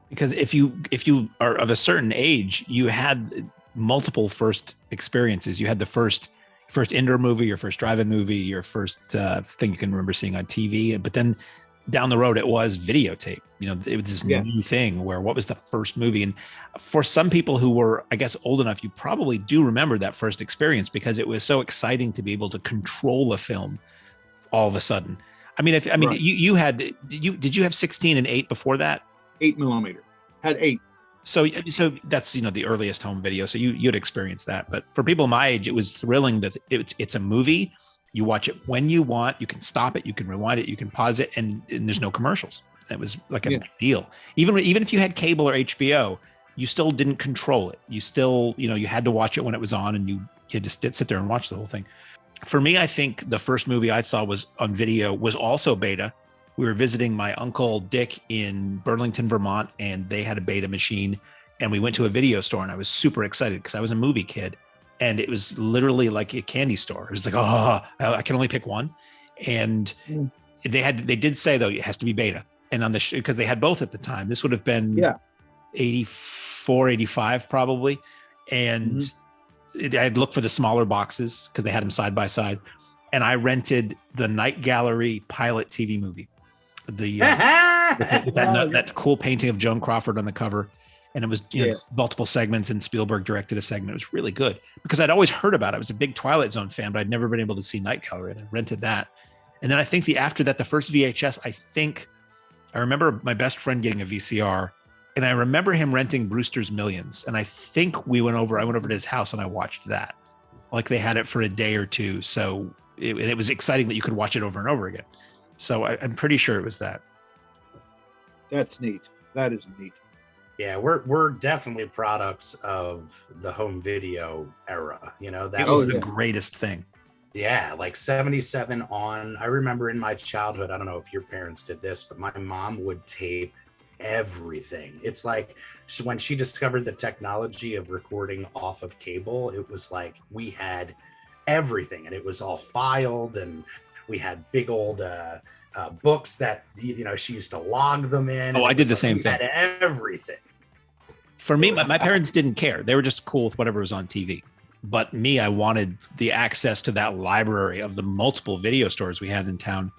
Because if you are of a certain age, you had multiple first experiences. You had the first indoor movie, your first drive-in movie, your first thing you can remember seeing on TV. But then down the road, it was videotape. It was this new thing where what was the first movie? And for some people who were, I guess, old enough, you probably do remember that first experience because it was so exciting to be able to control a film all of a sudden. I mean, did you have 16 and 8 before that? 8 millimeter. Had 8. So that's the earliest home video. So you'd experience that. But for people my age, it was thrilling that it's a movie. You watch it when you want. You can stop it. You can rewind it. You can pause it, and there's no commercials. That was like a big deal. Even if you had cable or HBO, you still didn't control it. You still you had to watch it when it was on, and you had to sit there and watch the whole thing. For me, I think the first movie I saw was on video was also Beta. We were visiting my uncle Dick in Burlington, Vermont, and they had a Beta machine. And we went to a video store, and I was super excited because I was a movie kid. And it was literally like a candy store. It was like, oh, I can only pick one. And they did say, though, it has to be Beta. And on because they had both at the time. This would have been 84, 85 probably. And I'd look for the smaller boxes because they had them side by side. And I rented the Night Gallery pilot TV movie. That cool painting of Joan Crawford on the cover. And it was multiple segments, and Spielberg directed a segment. It was really good because I'd always heard about it. I was a big Twilight Zone fan, but I'd never been able to see Night Gallery, and I rented that. And then I think after that, the first VHS, I think I remember my best friend getting a VCR, and I remember him renting Brewster's Millions. And I think I went over to his house and I watched that. Like they had it for a day or two. So it was exciting that you could watch it over and over again. So I'm pretty sure it was that. That's neat. That is neat. Yeah, we're definitely products of the home video era. You know, that It was was the greatest thing. Yeah, like 77 on. I remember in my childhood, I don't know if your parents did this, but my mom would tape everything. It's like when she discovered the technology of recording off of cable, it was like we had everything and it was all filed, and we had big old books that, you know, she used to log them in. Oh, I did the same thing. Had everything. For me, my parents didn't care. They were just cool with whatever was on TV. But me, I wanted the access to that library of the multiple video stores we had in town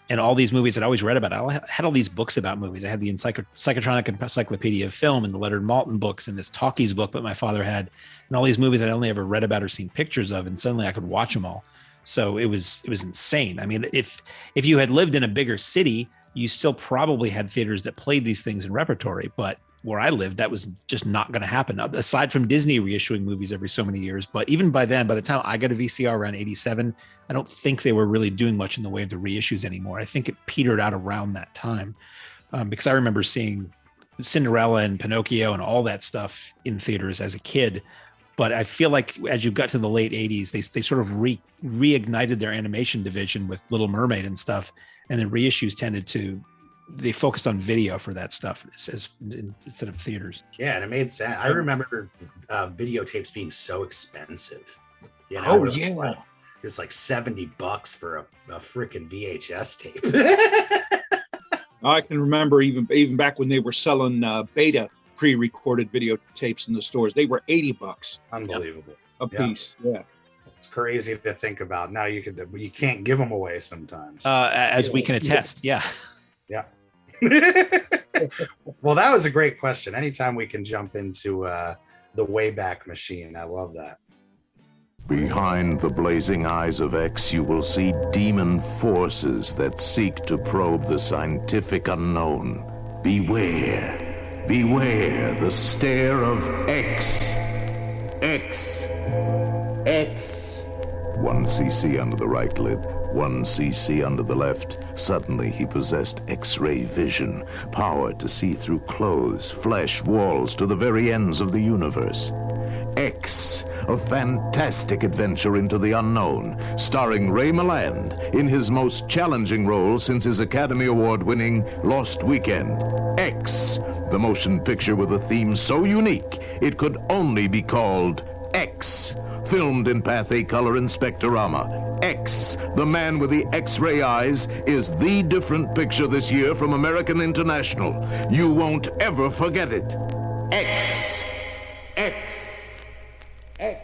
and all these movies that I always read about. I had all these books about movies. I had the Psychotronic Encyclopedia of Film and the Leonard Maltin books and this Talkies book that my father had, and all these movies I'd only ever read about or seen pictures of, and suddenly I could watch them all. So it was insane. I mean, if you had lived in a bigger city, you still probably had theaters that played these things in repertory, but where I lived, that was just not going to happen, aside from Disney reissuing movies every so many years. But even by then, by the time I got a VCR around 87, I don't think they were really doing much in the way of the reissues anymore. I think it petered out around that time, because I remember seeing Cinderella and Pinocchio and all that stuff in theaters as a kid. But I feel like as you got to the late 80s, they sort of reignited their animation division with Little Mermaid and stuff. And the reissues they focused on video for that stuff instead of theaters. Yeah, and it made sense. I remember videotapes being so expensive. You know, Oh, it was yeah. like, it was like $70 for a freaking VHS tape. I can remember even back when they were selling beta pre-recorded videotapes in the stores. They were $80 Unbelievable. a piece. Yeah. It's crazy to think about. Now you can't give them away sometimes. As we can attest. Yeah. Yeah. Well, that was a great question. Anytime we can jump into the Wayback Machine, I love that. Behind the blazing eyes of X, you will see demon forces that seek to probe the scientific unknown. Beware. Beware the stare of X. X. X. 1 cc under the right lid, 1 cc under the left. Suddenly he possessed X-ray vision, power to see through clothes, flesh, walls to the very ends of the universe. X, a fantastic adventure into the unknown, starring Ray Milland in his most challenging role since his Academy Award-winning Lost Weekend. X, the motion picture with a theme so unique it could only be called X. Filmed in Pathé Color and Spectrorama. X, the man with the X-ray eyes, is the different picture this year from American International. You won't ever forget it. X. X. X.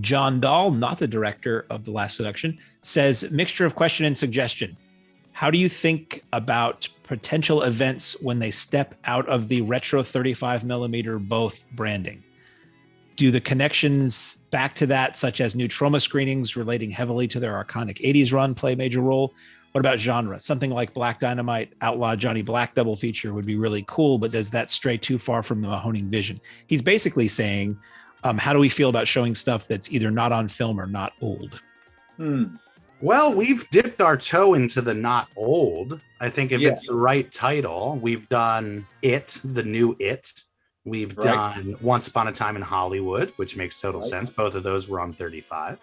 John Dahl, not the director of The Last Seduction, says, mixture of question and suggestion. How do you think about potential events when they step out of the retro 35mm both branding? Do the connections back to that, such as new trauma screenings relating heavily to their iconic 80s run, play a major role? What about genre? Something like Black Dynamite, Outlaw Johnny Black double feature would be really cool, but does that stray too far from the Mahoning vision? He's basically saying, how do we feel about showing stuff that's either not on film or not old? Well, we've dipped our toe into the not old. I think if it's the right title, we've done It, the new It. We've done Once Upon a Time in Hollywood, which makes total sense. Both of those were on 35.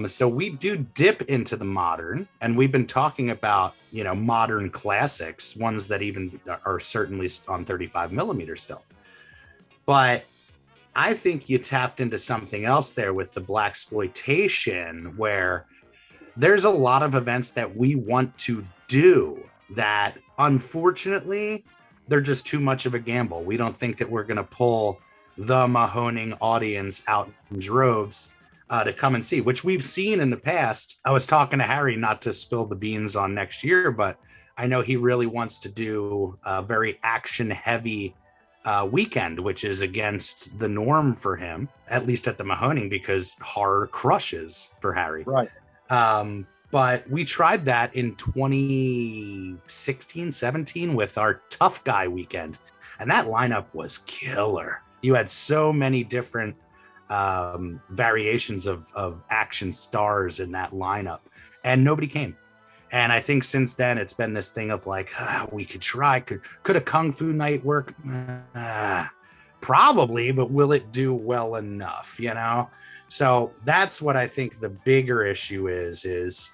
So we do dip into the modern, and we've been talking about, modern classics, ones that even are certainly on 35mm still. But I think you tapped into something else there with the blaxploitation, where there's a lot of events that we want to do that, unfortunately, they're just too much of a gamble. We don't think that we're going to pull the Mahoning audience out in droves to come and see, which we've seen in the past. I was talking to Harry, not to spill the beans on next year, but I know he really wants to do a very action-heavy weekend, which is against the norm for him, at least at the Mahoning, because horror crushes for Harry. Right. But we tried that in 2016, 17 with our Tough Guy weekend. And that lineup was killer. You had so many different variations of action stars in that lineup, and nobody came. And I think since then it's been this thing of like, we could try, could a Kung Fu night work? Probably, but will it do well enough, you know? So that's what I think the bigger issue is,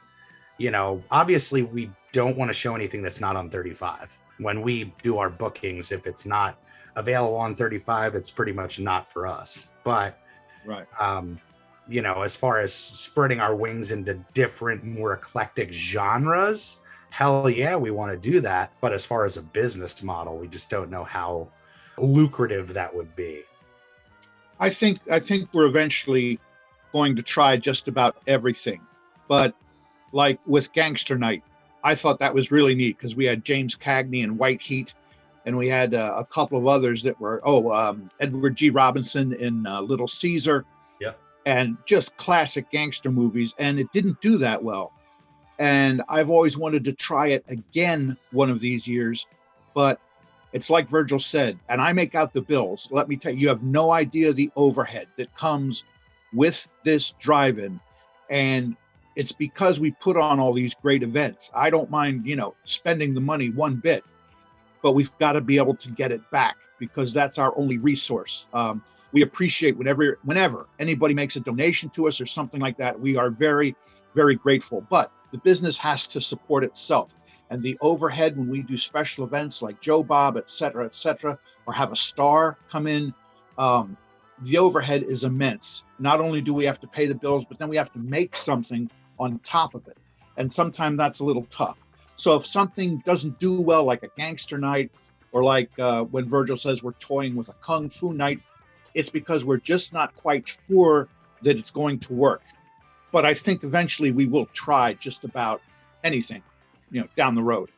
you know, obviously we don't want to show anything that's not on 35. When we do our bookings, if it's not available on 35, it's pretty much not for us. But right, you know, as far as spreading our wings into different, more eclectic genres, hell yeah, we want to do that. But as far as a business model, we just don't know how lucrative that would be. I think we're eventually going to try just about everything. But like with Gangster Night, I thought that was really neat because we had James Cagney and White Heat, and we had a couple of others that were, Edward G. Robinson in Little Caesar. Yep. And just classic gangster movies. And it didn't do that well. And I've always wanted to try it again one of these years. But it's like Virgil said, and I make out the bills. Let me tell you, you have no idea the overhead that comes with this drive-in. And it's because we put on all these great events. I don't mind, you know, spending the money one bit, but we've got to be able to get it back because that's our only resource. We appreciate whenever anybody makes a donation to us or something like that. We are very, very grateful, but the business has to support itself. And the overhead when we do special events like Joe Bob, et cetera, or have a star come in, the overhead is immense. Not only do we have to pay the bills, but then we have to make something on top of it. And sometimes that's a little tough. So if something doesn't do well, like a Gangster Night, or like when Virgil says we're toying with a Kung Fu Night, it's because we're just not quite sure that it's going to work. But I think eventually we will try just about anything, you know, down the road.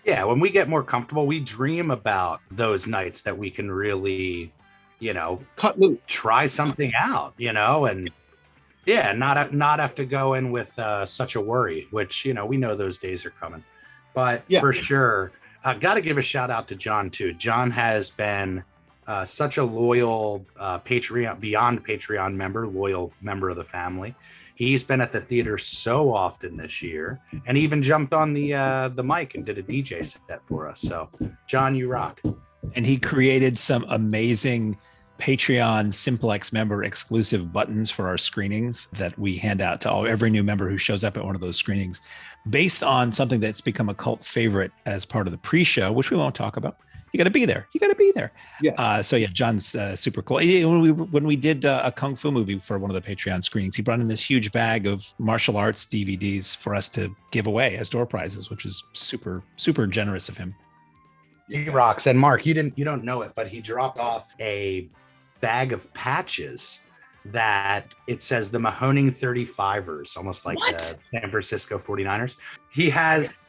Yeah, when we get more comfortable, we dream about those nights that we can really, you know, cut loose, try something out, you know, and yeah, not have to go in with such a worry, which, you know, we know those days are coming. But yeah, for sure, I got to give a shout out to John too. John has been such a loyal Patreon, beyond Patreon member, loyal member of the family. He's been at the theater so often this year, and even jumped on the mic and did a DJ set for us. So, John, you rock. And he created some amazing Patreon Simplex member exclusive buttons for our screenings that we hand out to every new member who shows up at one of those screenings, based on something that's become a cult favorite as part of the pre-show, which we won't talk about. You got to be there. You got to be there. Yeah. So yeah, John's super cool. When we did a Kung Fu movie for one of the Patreon screenings, he brought in this huge bag of martial arts DVDs for us to give away as door prizes, which is super, super generous of him. He rocks. And Mark, you don't know it, but he dropped off a bag of patches that it says the Mahoning 35ers, almost like the San Francisco 49ers. He has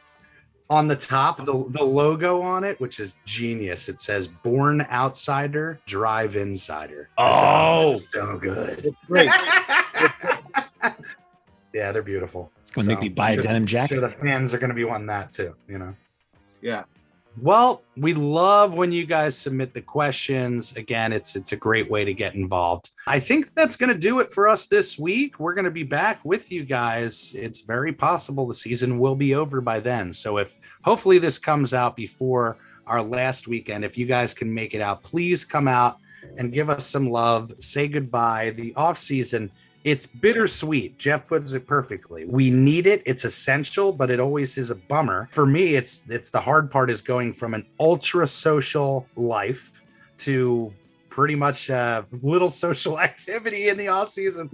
on the top the logo on it, which is genius. It says "Born Outsider, Drive Insider." Oh, so good. It's great. Yeah, they're beautiful. It's gonna make me buy a denim jacket. Sure, the fans are gonna be wanting that too, you know. Yeah. Well, we love when you guys submit the questions. Again, it's a great way to get involved. I think that's going to do it for us this week. We're going to be back with you guys. It's very possible the season will be over by then. So hopefully this comes out before our last weekend, if you guys can make it out, please come out and give us some love. Say goodbye. The off season, it's bittersweet. Jeff puts it perfectly. We need it. It's essential, but it always is a bummer. For me, it's the hard part is going from an ultra social life to pretty much little social activity in the off season.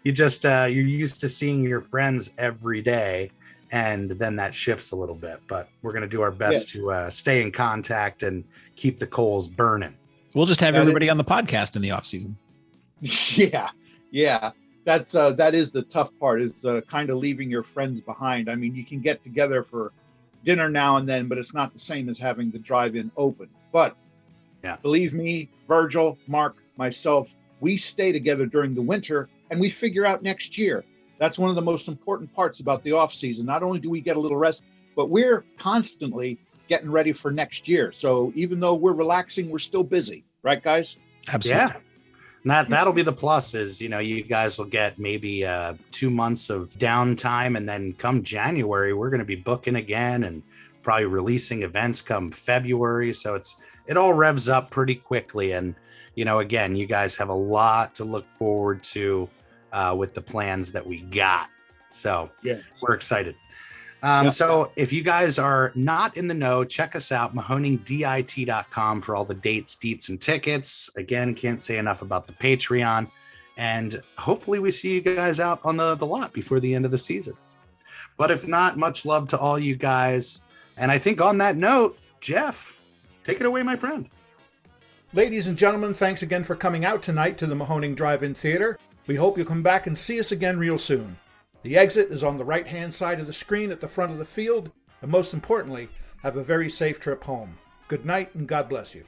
You just you're used to seeing your friends every day, and then that shifts a little bit. But we're going to do our best to stay in contact and keep the coals burning. We'll just have everybody on the podcast in the off season. Yeah. That is the tough part, is kind of leaving your friends behind. I mean, you can get together for dinner now and then, but it's not the same as having the drive-in open. But yeah, believe me, Virgil, Mark, myself, we stay together during the winter and we figure out next year. That's one of the most important parts about the off season. Not only do we get a little rest, but we're constantly getting ready for next year. So even though we're relaxing, we're still busy, right, guys? Absolutely. Yeah. And that'll be the plus is, you guys will get maybe 2 months of downtime. And then come January, we're going to be booking again and probably releasing events come February. So it all revs up pretty quickly. And, again, you guys have a lot to look forward to with the plans that we got. So we're excited. So if you guys are not in the know, check us out, mahoningdit.com for all the dates, deets, and tickets. Again, can't say enough about the Patreon. And hopefully we see you guys out on the lot before the end of the season. But if not, much love to all you guys. And I think on that note, Jeff, take it away, my friend. Ladies and gentlemen, thanks again for coming out tonight to the Mahoning Drive-In Theater. We hope you'll come back and see us again real soon. The exit is on the right-hand side of the screen at the front of the field, and most importantly, have a very safe trip home. Good night and God bless you.